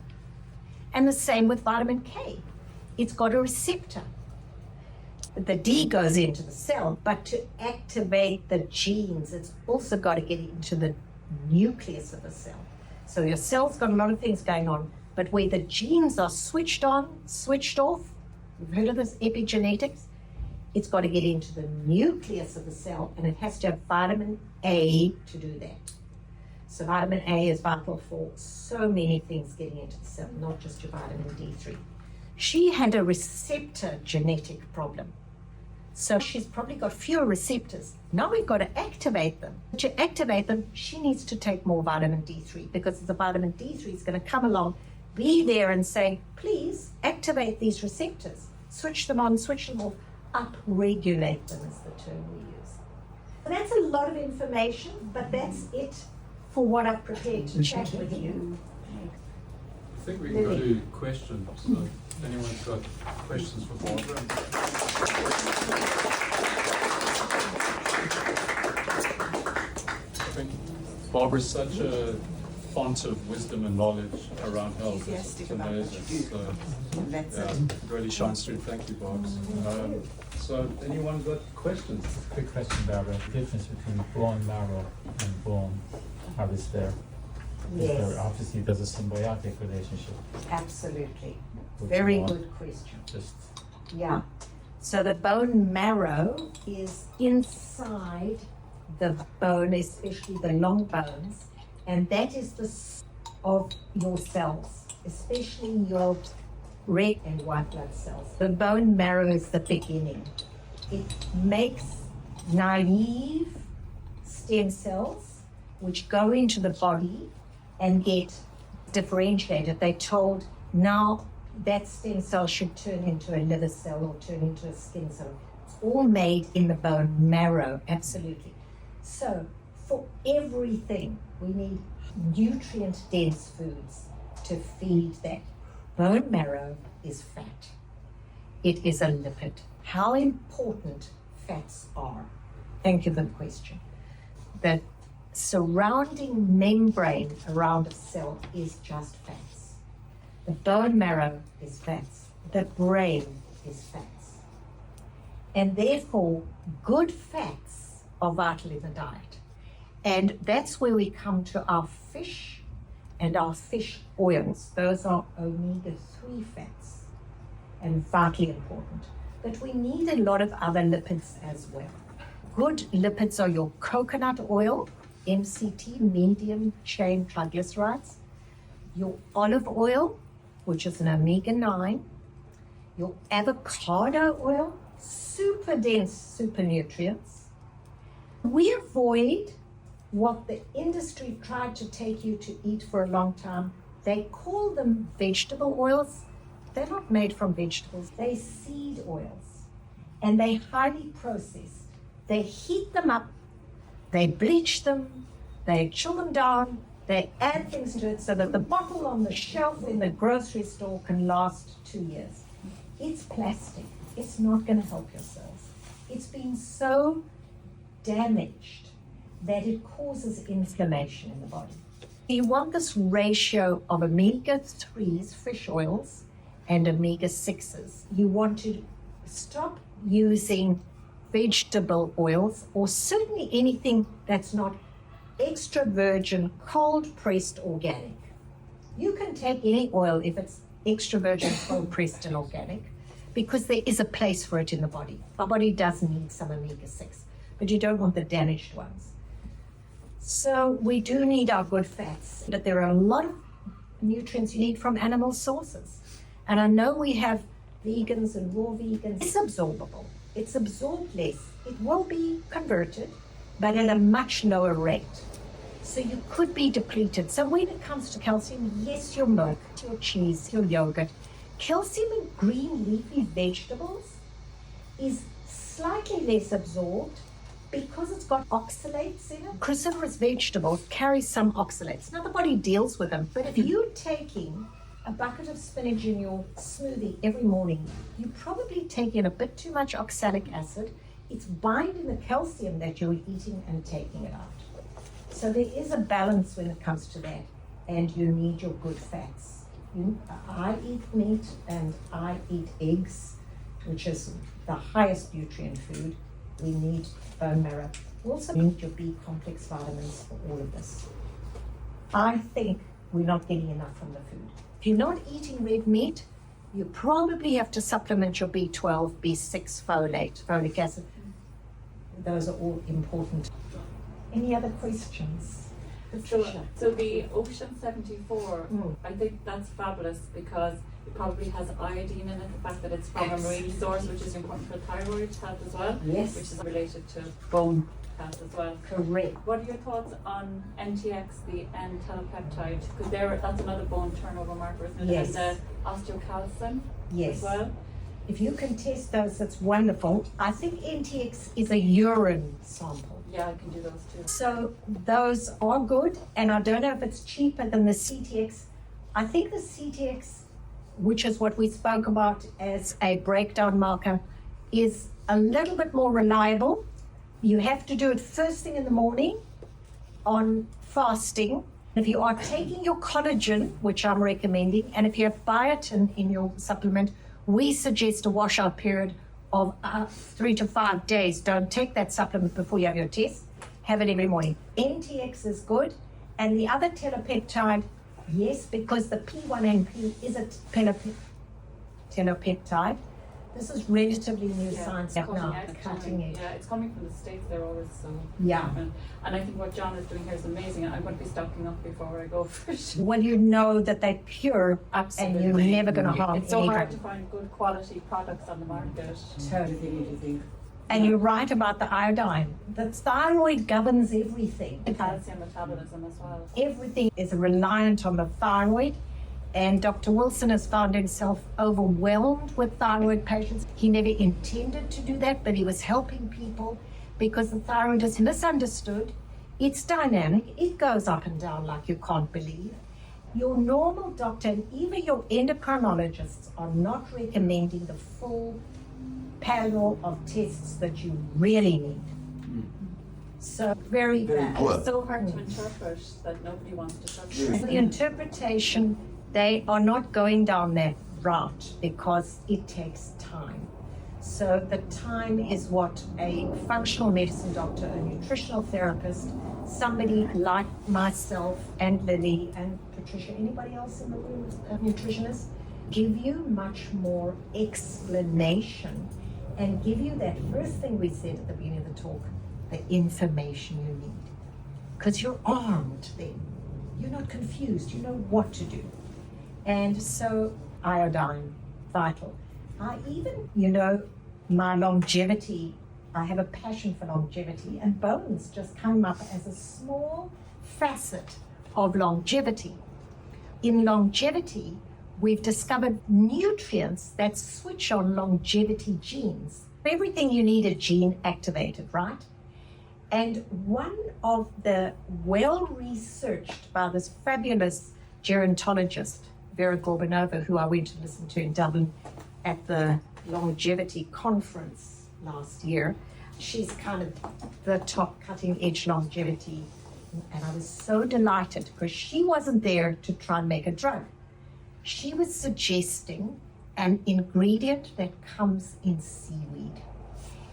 Speaker 2: And the same with vitamin K. It's got a receptor. The D goes into the cell, but to activate the genes, it's also got to get into the nucleus of the cell. So your cell's got a lot of things going on, but where the genes are switched on, switched off, you've heard of this epigenetics, it's got to get into the nucleus of the cell, and it has to have vitamin A to do that. So vitamin A is vital for so many things getting into the cell, not just your vitamin D3. She had a receptor genetic problem. So she's probably got fewer receptors. Now we've got to activate them. To activate them, she needs to take more vitamin D3, because the vitamin D3 is going to come along, be there and say, please activate these receptors. Switch them on, switch them off, up-regulate them is the term we use. And that's a lot of information, but that's it for what I've prepared to chat with you.
Speaker 1: I think we can go to questions. So if anyone's got questions for Barbara. I think Barbara's such a font of wisdom and knowledge around health. It's amazing. So, it really shines through. Thank you, Barbara. So anyone got questions?
Speaker 5: Quick question, Barbara. The difference between bone marrow and bone, how is there?
Speaker 2: Yes.
Speaker 5: Obviously, there's a symbiotic relationship.
Speaker 2: Absolutely.
Speaker 5: Which
Speaker 2: Very
Speaker 5: one?
Speaker 2: good question.
Speaker 5: Just
Speaker 2: Yeah. So the bone marrow is inside the bone, especially the long bones, and that is the of your cells, especially your red and white blood cells. The bone marrow is the beginning. It makes naive stem cells which go into the body and get differentiated. They're told now that stem cell should turn into a liver cell or turn into a skin cell. It's all made in the bone marrow, absolutely. So for everything, we need nutrient-dense foods to feed that. Bone marrow is fat. It is a lipid. How important fats are? Thank you for the question. The surrounding membrane around a cell is just fats. The bone marrow is fats. The brain is fats. And therefore, good fats are vital in the diet. And that's where we come to our fish and our fish oils. Those are omega-3 fats and vitally important. But we need a lot of other lipids as well. Good lipids are your coconut oil, MCT, medium chain triglycerides, your olive oil, which is an omega-9, your avocado oil, super dense super nutrients. We avoid what the industry tried to take you to eat for a long time. They call them vegetable oils. They're not made from vegetables. They're seed oils, and they're highly processed. They heat them up, they bleach them, they chill them down, they add things to it so that the bottle on the shelf in the grocery store can last 2 years. It's plastic. It's not going to help your cells. It's been so damaged that it causes inflammation in the body. You want this ratio of omega-3s, fish oils, and omega-6s. You want to stop using vegetable oils, or certainly anything that's not extra virgin, cold pressed organic. You can take any oil if it's extra virgin, cold pressed and organic, because there is a place for it in the body. Our body does need some omega-6, but you don't want the damaged ones. So we do need our good fats, but there are a lot of nutrients you need from animal sources. And I know we have vegans and raw vegans. It's absorbable. It's absorbed less. It will be converted, but at a much lower rate. So you could be depleted. So when it comes to calcium, yes, your milk, your cheese, your yogurt, Calcium in green leafy vegetables is slightly less absorbed because it's got oxalates in it. Cruciferous vegetables carry some oxalates. Now the body deals with them, but if you're taking a bucket of spinach in your smoothie every morning, you probably take in a bit too much oxalic acid. It's binding the calcium that you're eating and taking it out. So there is a balance when it comes to that, and you need your good fats. I eat meat and I eat eggs, which is the highest nutrient food. We need bone marrow. We also need your B complex vitamins for all of this. I think we're not getting enough from the food. If you're not eating red meat, you probably have to supplement your B12, B6, folate, folic acid. Those are all important. Any other questions?
Speaker 4: So the Ocean 74, I think that's fabulous because it probably has iodine in it, the fact that it's from a marine source, which is important for thyroid health as well,
Speaker 2: Yes.
Speaker 4: which is related to bone health as well.
Speaker 2: Correct.
Speaker 4: What are your thoughts on NTX, the N-telepeptide? Because that's another bone turnover marker, isn't it?
Speaker 2: Yes.
Speaker 4: And the osteocalcin
Speaker 2: Yes.
Speaker 4: as well.
Speaker 2: If you can test those, that's wonderful. I think NTX is a urine sample.
Speaker 4: Yeah, I can do those too.
Speaker 2: So those are good, and I don't know if it's cheaper than the CTX. I think the CTX, which is what we spoke about as a breakdown marker, is a little bit more reliable. You have to do it first thing in the morning on fasting. If you are taking your collagen, which I'm recommending, and if you have biotin in your supplement, we suggest a washout period of 3 to 5 days. Don't take that supplement before you have your test. Have it every morning. NTX is good. And the other telepeptide, yes, because the P1NP is a telepeptide. This is relatively new science now, cutting edge.
Speaker 4: Yeah, it's coming from the States. They're always so.
Speaker 2: Yeah.
Speaker 4: And I think what John is doing here is amazing. And I'm going to be stocking up before I go for it.
Speaker 2: When you know that they're pure
Speaker 4: Absolutely.
Speaker 2: and you're never going to harm
Speaker 4: It's so
Speaker 2: anyone.
Speaker 4: hard to find good quality products on the market.
Speaker 2: Totally. And you're right about the iodine. The thyroid governs everything.
Speaker 4: Calcium metabolism as well.
Speaker 2: Everything is reliant on the thyroid. And Dr. Wilson has found himself overwhelmed with thyroid patients. He never intended to do that, but he was helping people because the thyroid is misunderstood. It's dynamic. It goes up and down like you can't believe. Your normal doctor and even your endocrinologists are not recommending the full panel of tests that you really need. So very bad.
Speaker 6: poor.
Speaker 4: It's so hard to interpret that nobody wants to trust
Speaker 6: Very
Speaker 4: it.
Speaker 2: The interpretation, they are not going down that route because it takes time. So the time is what a functional medicine doctor, a nutritional therapist, somebody like myself and Lily and Patricia, anybody else in the room, a nutritionist, give you much more explanation and give you that first thing we said at the beginning of the talk, the information you need. Because you're armed then. You're not confused. You know what to do. And so iodine, vital. I even, my longevity, I have a passion for longevity, and bones just come up as a small facet of longevity. In longevity, we've discovered nutrients that switch on longevity genes. Everything you need is gene activated, right? And one of the well-researched by this fabulous gerontologist, Vera Gorbanova, who I went to listen to in Dublin at the longevity conference last year. She's kind of the top cutting edge longevity. And I was so delighted because she wasn't there to try and make a drug. She was suggesting an ingredient that comes in seaweed.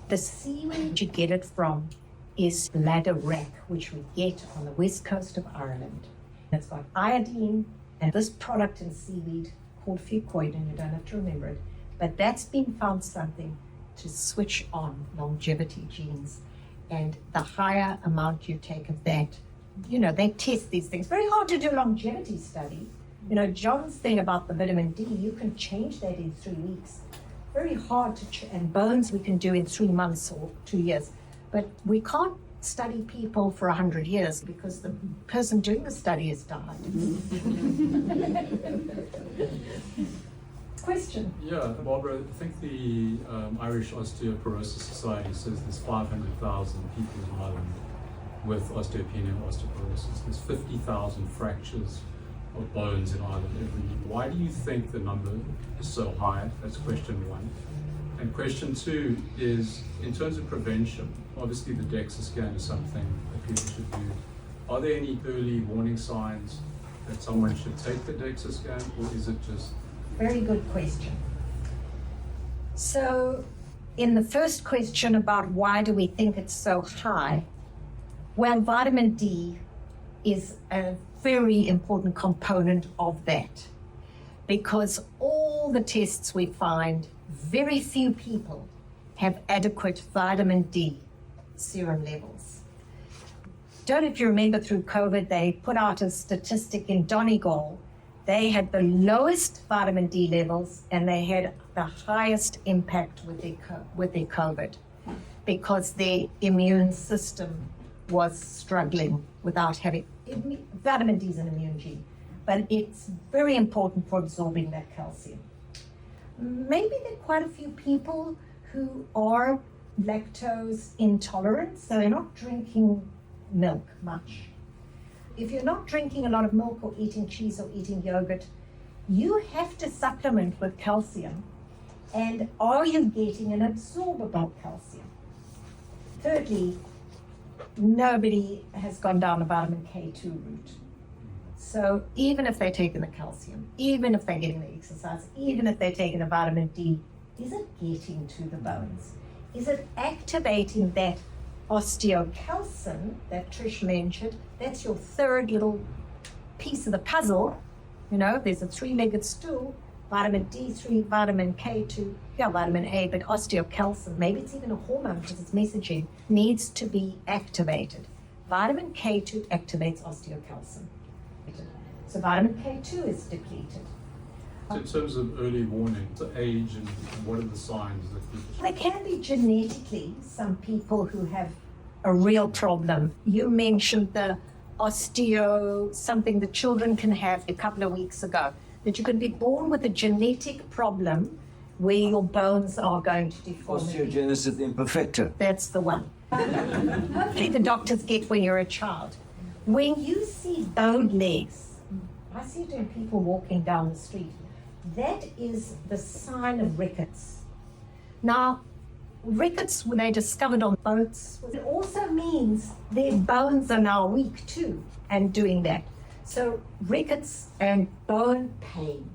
Speaker 2: The seaweed you get it from is bladderwrack, which we get on the west coast of Ireland. It's got iodine and this product in seaweed called fucoid, and you don't have to remember it, but that's been found something to switch on longevity genes. And the higher amount you take of that, they test these things. Very hard to do a longevity study. John's thing about the vitamin D, you can change that in 3 weeks. Very hard to and bones we can do in 3 months or 2 years. But we can't study people for 100 years because the person doing the study has died. Question.
Speaker 1: Yeah, Barbara, I think the Irish Osteoporosis Society says there's 500,000 people in Ireland with osteopenia and osteoporosis. There's 50,000 fractures of bones in Ireland every year. Why do you think the number is so high? That's question one. And question two is, in terms of prevention, obviously the DEXA scan is something that people should do. Are there any early warning signs that someone should take the DEXA scan, or is it just...
Speaker 2: Very good question. So, in the first question about why do we think it's so high, well, vitamin D is a very important component of that, because all the tests we find, very few people have adequate vitamin D serum levels. Don't know if you remember through COVID, they put out a statistic in Donegal. They had the lowest vitamin D levels and they had the highest impact with their COVID, because their immune system was struggling without having... Vitamin D is an immune gene, but it's very important for absorbing that calcium. Maybe there are quite a few people who are lactose intolerant, so they're not drinking milk much. If you're not drinking a lot of milk or eating cheese or eating yogurt, you have to supplement with calcium. And are you getting an absorbable calcium? Thirdly, nobody has gone down the vitamin K2 route. So even if they're taking the calcium, even if they're getting the exercise, even if they're taking the vitamin D, is it getting to the bones? Is it activating that osteocalcin that Trish mentioned? That's your third little piece of the puzzle. You know, there's a three-legged stool, vitamin D3, vitamin K2, yeah, vitamin A, but osteocalcin, maybe it's even a hormone because it's messaging, needs to be activated. Vitamin K2 activates osteocalcin. So vitamin K2 is depleted.
Speaker 1: So in terms of early warning, the age and what are the signs that people...
Speaker 2: There can be genetically some people who have a real problem. You mentioned the something that children can have a couple of weeks ago, that you can be born with a genetic problem where your bones are going to deform.
Speaker 6: Osteogenesis imperfecta.
Speaker 2: That's the one. Hopefully the doctors get when you're a child. When you see bowed legs, I see it in people walking down the street, that is the sign of rickets. Now, rickets, when they discovered on boats, it also means their bones are now weak too, and doing that. So rickets and bone pain.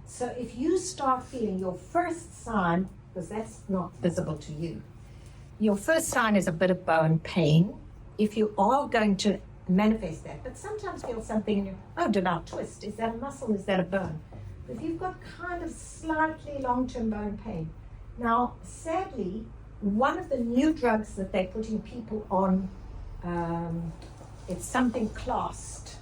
Speaker 2: So if you start feeling your first sign, because that's not visible to you, your first sign is a bit of bone pain. If you are going to manifest that, but sometimes feel something and you, oh, did I twist? Is that a muscle? Is that a bone? But if you've got kind of slightly long-term bone pain. Now, sadly, one of the new drugs that they're putting people on, it's something classed.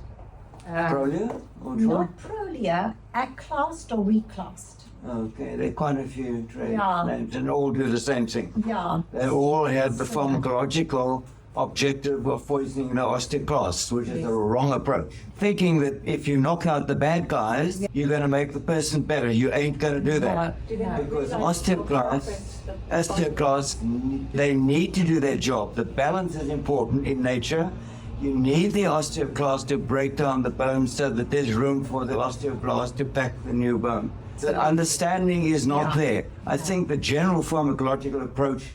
Speaker 6: Prolia? Or
Speaker 2: Not Prolia, classed or reclassed.
Speaker 6: Okay, there are quite a few trade
Speaker 2: Yeah.
Speaker 6: names and all do the same thing.
Speaker 2: Yeah.
Speaker 6: They all have the pharmacological objective of poisoning the osteoclast, which is the wrong approach. Thinking that if you knock out the bad guys, you're going to make the person better. You ain't going to do that. Because osteoclasts, they need to do their job. The balance is important in nature. You need the osteoclast to break down the bone so that there's room for the osteoblast to pack the new bone. The understanding is not there. I think the general pharmacological approach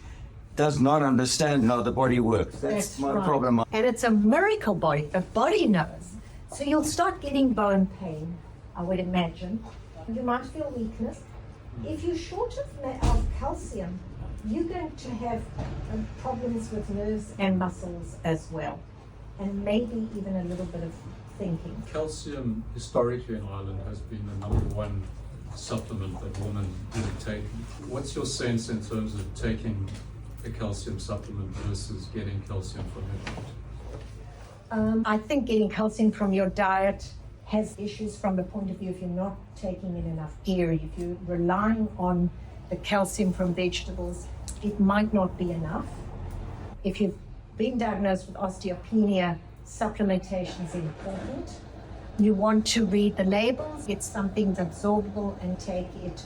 Speaker 6: does not understand how the body works. That's my
Speaker 2: right.
Speaker 6: problem.
Speaker 2: And it's a miracle body. The body knows. So you'll start getting bone pain, I would imagine. You might feel weakness. If you're short of calcium, you're going to have problems with nerves and muscles as well. And maybe even a little bit of thinking.
Speaker 1: Calcium historically in Ireland has been the #1 supplement that women really take. What's your sense in terms of taking a calcium supplement versus getting calcium from your diet?
Speaker 2: I think getting calcium from your diet has issues from the point of view if you're not taking in enough dairy. If you're relying on the calcium from vegetables, it might not be enough. If you've been diagnosed with osteopenia, supplementation is important. You want to read the labels, get something absorbable and take it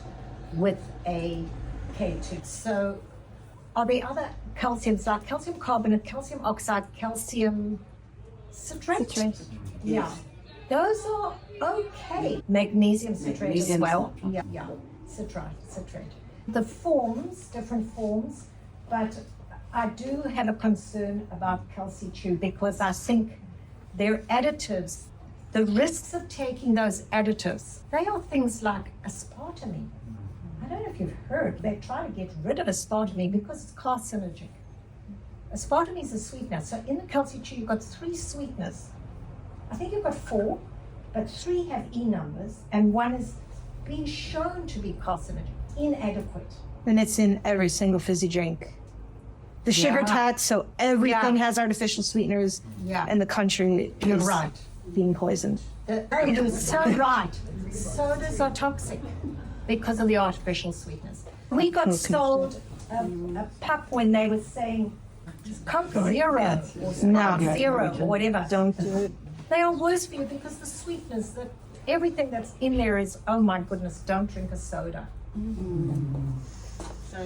Speaker 2: with a K2. So are there other calciums like calcium carbonate, calcium oxide, calcium citrate? Yeah. Those are okay. Magnesium citrate as
Speaker 3: Magnesium
Speaker 2: well.
Speaker 3: citrate.
Speaker 2: Yeah. Citrate. The forms, different forms, but I do have a concern about calci-2 because I think they're additives. The risks of taking those additives, they are things like aspartame. I don't know if you've heard, they try to get rid of aspartame because it's carcinogenic. Aspartame is a sweetener. So in the calci-2, you've got 3 sweeteners. I think you've got 4, but 3 have E numbers, and 1 is being shown to be carcinogenic, inadequate.
Speaker 7: And it's in every single fizzy drink. The sugar tax, so everything has artificial sweeteners in the country.
Speaker 2: You're
Speaker 7: is
Speaker 2: right.
Speaker 7: being poisoned.
Speaker 2: You're so right. Sodas are toxic because of the artificial sweeteners. We got sold a pup when they were saying Coke Zero or Sprite Zero or whatever.
Speaker 7: Don't do it.
Speaker 2: They are worse for you because the sweeteners, that everything that's in there is, oh my goodness, don't drink a soda.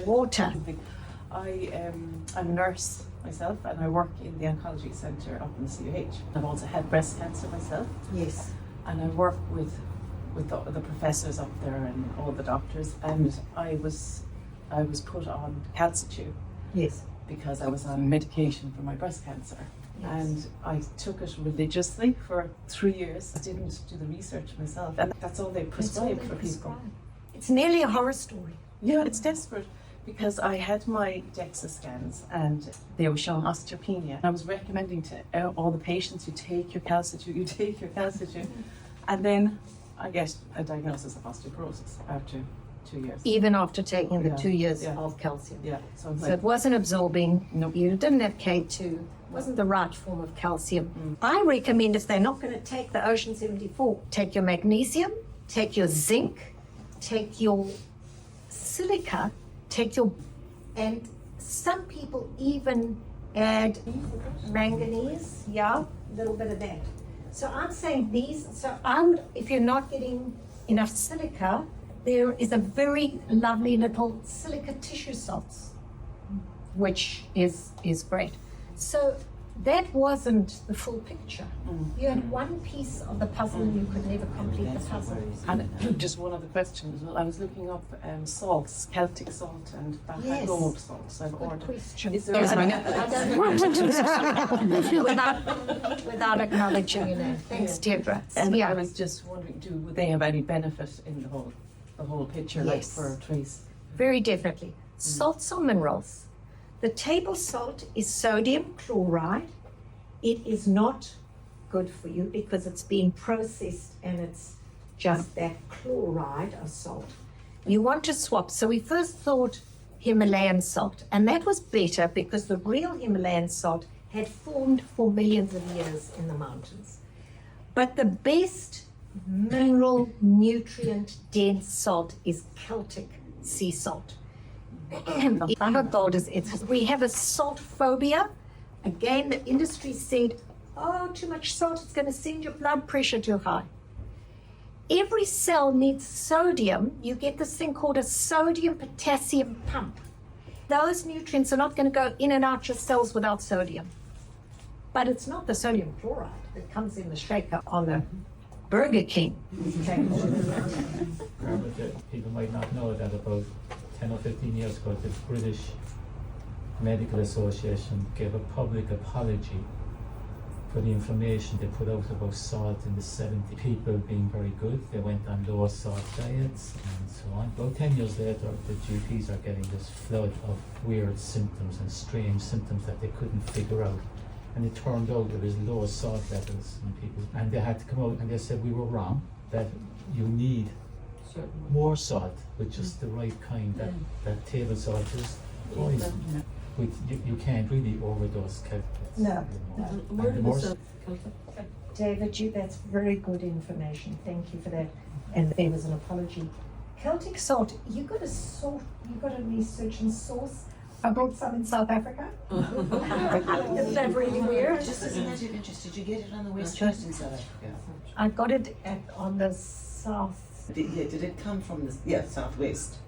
Speaker 2: Water.
Speaker 3: I'm a nurse myself, and I work in the oncology centre up in the CUH. I've also had breast cancer myself,
Speaker 2: Yes.
Speaker 3: and I work with the professors up there and all the doctors. And I was put on calci-2
Speaker 2: Yes.
Speaker 3: because I was on medication for my breast cancer. And I took it religiously for 3 years. I didn't do the research myself, and that's all they prescribe for people.
Speaker 2: It's nearly a horror story.
Speaker 3: Yeah, it's desperate because I had my DEXA scans and they were showing osteopenia. I was recommending to all the patients, you take your calci-2, and then I get a diagnosis of osteoporosis after 2 years.
Speaker 2: Even after taking the
Speaker 3: Yeah.
Speaker 2: 2 years
Speaker 3: Yeah.
Speaker 2: of calcium.
Speaker 3: Yeah, so I'm
Speaker 2: So
Speaker 3: like,
Speaker 2: it wasn't absorbing.
Speaker 3: Nope.
Speaker 2: You didn't have K2. Wasn't the right form of calcium. I recommend if they're not going to take the Ocean 74, take your magnesium, take your zinc, take your silica, and some people even add manganese, a little bit of that. So I'm saying these, if you're not getting enough silica, there is a very lovely little silica tissue salts, which is great. So that wasn't the full picture. You had one piece of the puzzle and you could never complete the puzzle.
Speaker 3: and just one other question as well. I was looking up salts, Celtic salt and
Speaker 2: Yes.
Speaker 3: gold salts I've
Speaker 2: Good
Speaker 3: ordered.
Speaker 2: question.
Speaker 3: Is there
Speaker 2: without acknowledging your name. Thanks, Deborah.
Speaker 3: And
Speaker 2: Yeah.
Speaker 3: I was just wondering, would they have any benefit in the whole picture, like
Speaker 2: Yes.
Speaker 3: for trace?
Speaker 2: Very definitely. Salts are minerals. The table salt is sodium chloride. It is not good for you because it's being processed and it's just that chloride of salt. You want to swap. So we first thought Himalayan salt, and that was better because the real Himalayan salt had formed for millions of years in the mountains. But the best mineral, nutrient dense salt is Celtic sea salt. Our gold is we have a salt phobia. Again, the industry said, oh, too much salt, it's going to send your blood pressure too high. Every cell needs sodium. You get this thing called a sodium-potassium pump. Those nutrients are not going to go in and out your cells without sodium. But it's not the sodium chloride that comes in the shaker on the Burger King.
Speaker 5: People might not know that about 10 or 15 years ago, the British Medical Association gave a public apology for the information they put out about salt in the 70s. People being very good, they went on low salt diets and so on. About 10 years later, the GPs are getting this flood of weird symptoms and strange symptoms that they couldn't figure out. And it turned out it was low salt levels in people. And they had to come out and they said we were wrong, that you need more salt, with just the right kind, that table salt is poison. You can't really overdose Celtic.
Speaker 2: No.
Speaker 3: Where did
Speaker 5: more
Speaker 3: this
Speaker 2: David, that's very good information. Thank you for that. And there was an apology. Celtic salt, you got to research and source I bought some in South Africa. Isn't that really weird?
Speaker 8: Just as a matter of interest, did you get it on the West Coast in South Africa?
Speaker 2: I got it on the south.
Speaker 8: Did it come from the southwest?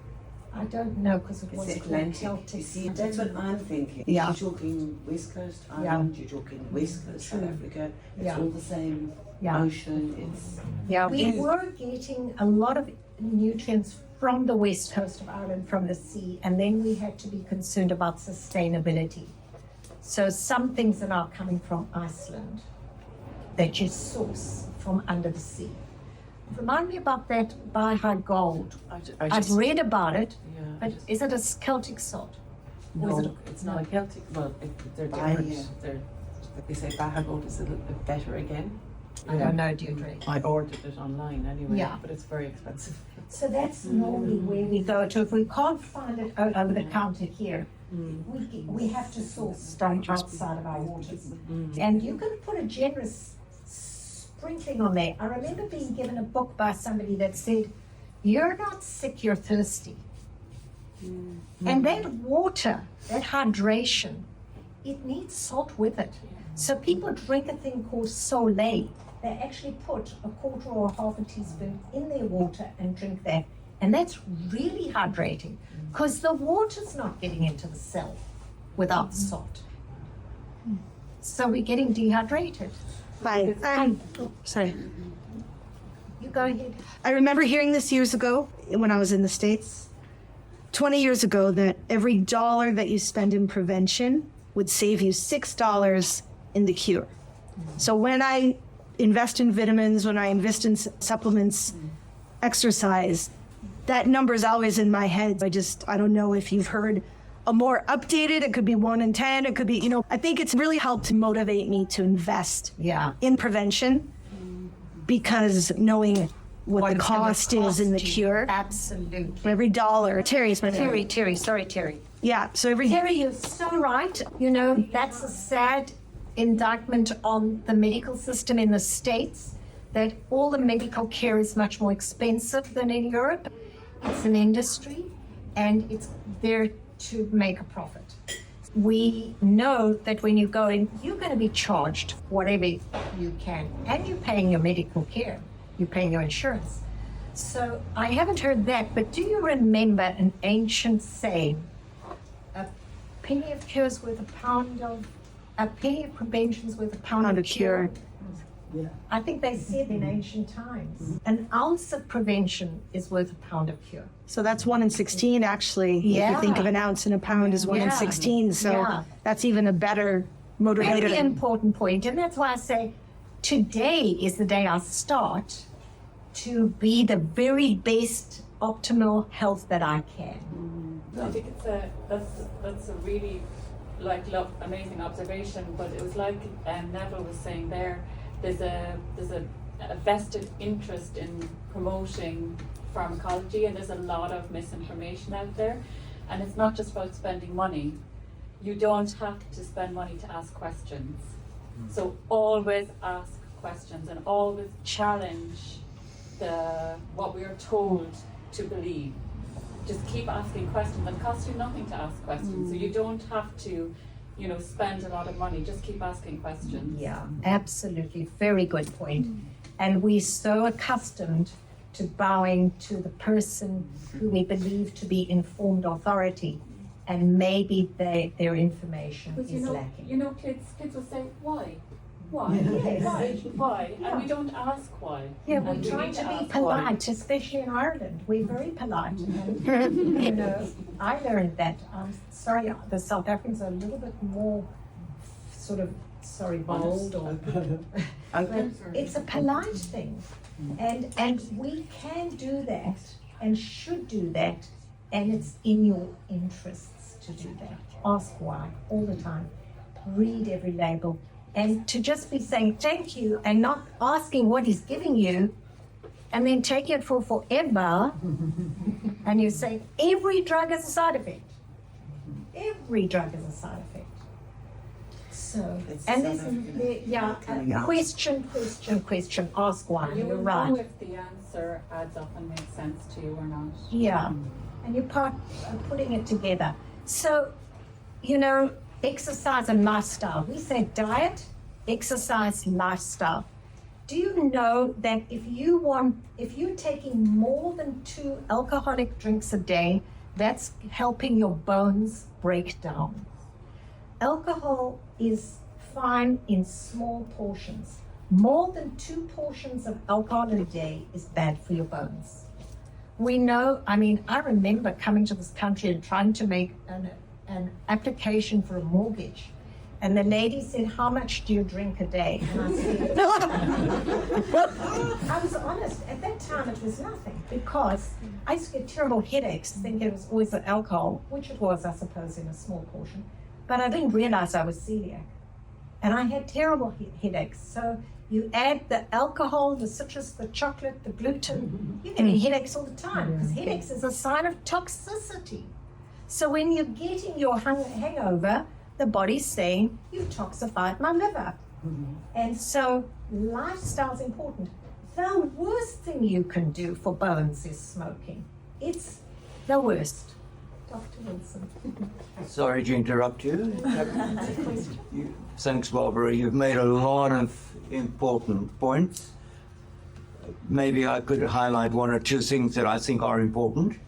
Speaker 2: I don't know because it
Speaker 8: It's
Speaker 2: wasn't
Speaker 8: Atlantic.
Speaker 2: Celtic.
Speaker 8: You see, that's what I'm thinking.
Speaker 2: Yeah.
Speaker 8: You're talking West Coast Island, you're talking West Coast South Africa. It's
Speaker 2: Yeah.
Speaker 8: all the same
Speaker 2: Yeah.
Speaker 8: ocean. It's
Speaker 2: Yeah, we were getting a lot of nutrients from the west coast of Ireland, from the sea, and then we had to be concerned about sustainability. So some things are now coming from Iceland that you source from under the sea. Remind me about that high gold. I've read about it, but is it a Celtic salt? Or is
Speaker 3: No,
Speaker 2: it
Speaker 3: it's not a Celtic. Well, they're different. They say Baja Gold is a little bit better again.
Speaker 2: I don't know, Deirdre.
Speaker 3: I ordered it online anyway,
Speaker 2: Yeah.
Speaker 3: but it's very expensive.
Speaker 2: So that's normally where we go to. If we can't find it over the counter here, we have to source stuff outside of our waters. And you can put a generous sprinkling on there. I remember being given a book by somebody that said, "You're not sick, you're thirsty." And that water, that hydration, it needs salt with it. So people drink a thing called Soleil. They actually put a quarter or half a teaspoon in their water and drink that. And that's really hydrating because the water's not getting into the cell without the salt. So we're getting dehydrated.
Speaker 7: Fine. Sorry.
Speaker 2: You go ahead.
Speaker 7: I remember hearing this years ago when I was in the States, 20 years ago, that every dollar that you spend in prevention would save you $6 in the cure. So when I invest in vitamins, when I invest in supplements, exercise, that number is always in my head. I don't know if you've heard a more updated, it could be 1 in 10, it could be, I think it's really helped to motivate me to invest in prevention because knowing what the cost is in the cure.
Speaker 2: Absolutely.
Speaker 7: For every dollar, Terry's my
Speaker 2: Terry.
Speaker 7: Yeah, so every
Speaker 2: Terry, you're so right. That's a sad indictment on the medical system in the States, that all the medical care is much more expensive than in Europe. It's an industry and it's there to make a profit. We know that when you go in, you're going to be charged whatever you can, and you're paying your medical care, you're paying your insurance. So I haven't heard that, but do you remember an ancient saying, a penny of cure's worth a penny of prevention's worth a pound of cure?
Speaker 8: Yeah.
Speaker 2: I think they said in ancient times, an ounce of prevention is worth a pound of cure.
Speaker 7: So that's 1 in 16, actually. If
Speaker 2: Yeah.
Speaker 7: you think of an ounce and a pound is 1 in 16. So that's even a better motivator.
Speaker 2: Very important point. And that's why I say today is the day I start to be the very best optimal health that I can.
Speaker 4: I think that's a really amazing observation. But it was like Neville was saying there. There's a vested interest in promoting pharmacology, and there's a lot of misinformation out there. And it's not just about spending money. You don't have to spend money to ask questions. So always ask questions and always challenge what we are told to believe. Just keep asking questions, and it costs you nothing to ask questions. So you don't have to spend a lot of money. Just keep asking questions.
Speaker 2: Yeah, absolutely. Very good point. And we're so accustomed to bowing to the person who we believe to be informed authority, and maybe their information
Speaker 4: Because
Speaker 2: is lacking.
Speaker 4: kids will say, why? Why?
Speaker 2: Yes.
Speaker 4: Why? And we don't ask why.
Speaker 2: Yeah, we're
Speaker 4: And we
Speaker 2: trying
Speaker 4: need
Speaker 2: to be
Speaker 4: ask
Speaker 2: polite, especially in Ireland. We're very polite. And, I learned that. I'm sorry, the South Africans are a little bit more bold or but it's a polite thing. And we can do that and should do that, and it's in your interests to do that. Ask why all the time. Read every label. And to just be saying thank you and not asking what he's giving you, and then taking it for forever, and you say every drug has a side effect. Every drug has a side effect. So, and question, ask why.
Speaker 4: You
Speaker 2: You're
Speaker 4: will
Speaker 2: right.
Speaker 4: know if the answer adds up and makes sense to you or not.
Speaker 2: Yeah, and you're putting it together. So you know, exercise and lifestyle. We say diet, exercise, lifestyle. Do you know that if you're taking more than 2 alcoholic drinks a day, that's helping your bones break down? Alcohol is fine in small portions. More than 2 portions of alcohol a day is bad for your bones. We know, I mean, I remember coming to this country and trying to make an application for a mortgage. And the lady said, "How much do you drink a day?" And I said, I was honest. At that time, it was nothing, because I used to get terrible headaches, thinking it was always the alcohol, which it was, I suppose, in a small portion. But I didn't realize I was celiac. And I had terrible headaches. So you add the alcohol, the citrus, the chocolate, the gluten, you're getting headaches all the time, because headaches is a sign of toxicity. So when you're getting your hangover, the body's saying, "You've toxified my liver." And so lifestyle is important. The worst thing you can do for bones is smoking. It's the worst. Dr. Wilson.
Speaker 6: Sorry to interrupt you. Thanks, Barbara. You've made a lot of important points. Maybe I could highlight 1 or 2 things that I think are important.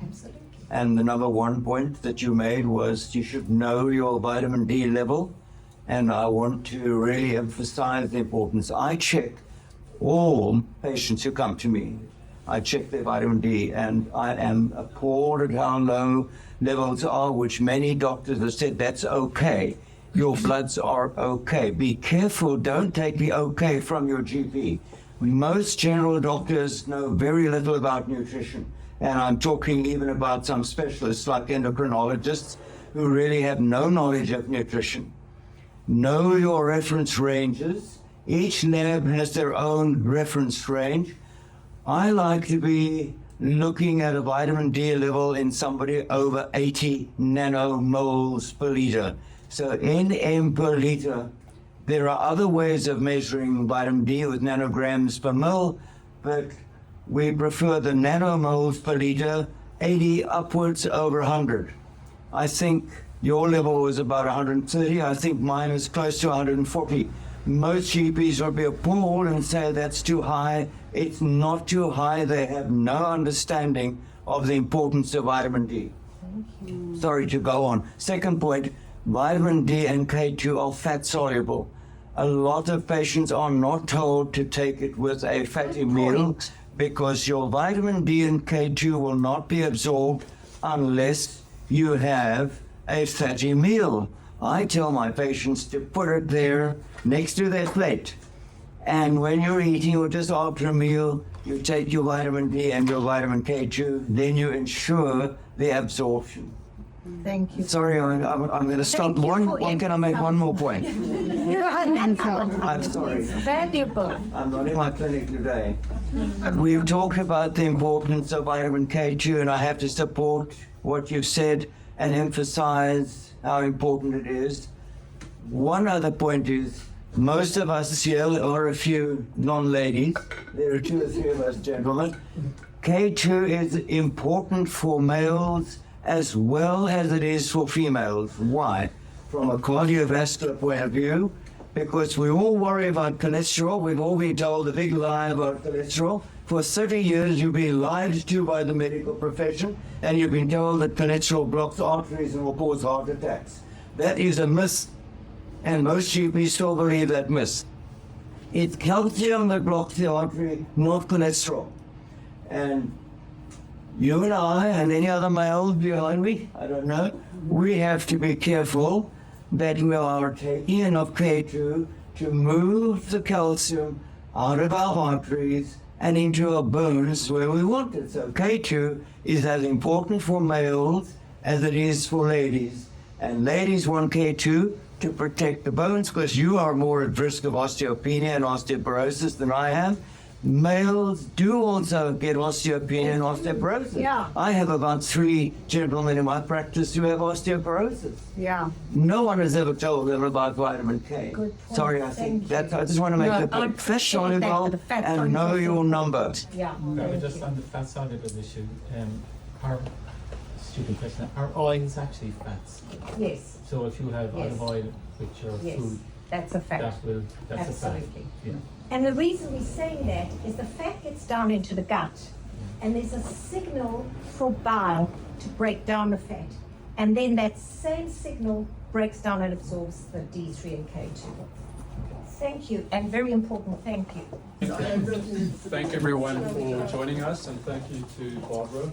Speaker 2: Absolutely.
Speaker 6: And the number 1 point that you made was you should know your vitamin D level. And I want to really emphasize the importance. I check all patients who come to me. I check their vitamin D, and I am appalled at how low levels are, which many doctors have said that's okay. Your bloods are okay. Be careful, don't take the okay from your GP. Most general doctors know very little about nutrition. And I'm talking even about some specialists like endocrinologists who really have no knowledge of nutrition. Know your reference ranges. Each lab has their own reference range. I like to be looking at a vitamin D level in somebody over 80 nanomoles per liter. So nm per liter. There are other ways of measuring vitamin D with nanograms per mil, but we prefer the nanomoles per liter, 80 upwards over 100. I think your level was about 130. I think mine is close to 140. Most GPs will be appalled and say that's too high. It's not too high. They have no understanding of the importance of vitamin D. Sorry to go on. Second point, vitamin D and K2 are fat soluble. A lot of patients are not told to take it with a fatty meal because your vitamin D and K2 will not be absorbed unless you have a fatty meal. I tell my patients to put it there next to their plate. And when you're eating or just after a meal, you take your vitamin D and your vitamin K2, then you ensure the absorption.
Speaker 2: Thank you.
Speaker 6: Sorry, I'm going to stop. Can I make one more point? I'm sorry.
Speaker 2: Valuable.
Speaker 6: I'm not in my clinic today. We've talked about the importance of vitamin K2, and I have to support what you've said and emphasize how important it is. One other point is, most of us here are a few non-ladies. There are 2 or 3 of us gentlemen. K2 is important for males as well as it is for females. Why? From a cardiovascular point of view, because we all worry about cholesterol. We've all been told the big lie about cholesterol. For 30 years, you've been lied to by the medical profession, and you've been told that cholesterol blocks arteries and will cause heart attacks. That is a myth, and most GPs still believe that myth. It's calcium that blocks the artery, not cholesterol. And you and I and any other male behind me, I don't know, we have to be careful that we are taking enough K2 to move the calcium out of our arteries and into our bones where we want it. So K2 is as important for males as it is for ladies. And ladies want K2 to protect the bones because you are more at risk of osteopenia and osteoporosis than I am. Males do also get osteopenia and osteoporosis.
Speaker 2: Yeah.
Speaker 6: I have about 3 gentlemen in my practice who have osteoporosis.
Speaker 2: Yeah.
Speaker 6: No one has ever told them about vitamin K.
Speaker 2: Good point.
Speaker 6: Sorry, I think
Speaker 2: Thank
Speaker 6: that I just want to make the
Speaker 2: I
Speaker 6: point. Fat
Speaker 2: appreciate that
Speaker 6: soluble
Speaker 2: for the fat
Speaker 6: and know
Speaker 2: soluble.
Speaker 6: your number.
Speaker 2: Yeah.
Speaker 5: Just on the fat soluble issue, our stupid question. Are oils actually fats?
Speaker 2: Yes,
Speaker 5: So if you have
Speaker 2: Yes.
Speaker 5: olive oil with your
Speaker 2: yes,
Speaker 5: food,
Speaker 2: that's a fact.
Speaker 5: that's a fat.
Speaker 2: Absolutely.
Speaker 5: Yeah.
Speaker 2: And the reason we say that is the fat gets down into the gut, and there's a signal for bile to break down the fat. And then that same signal breaks down and absorbs the D3 and K2. Thank you, and very important, thank you.
Speaker 1: Thank everyone for joining us, and thank you to Barbara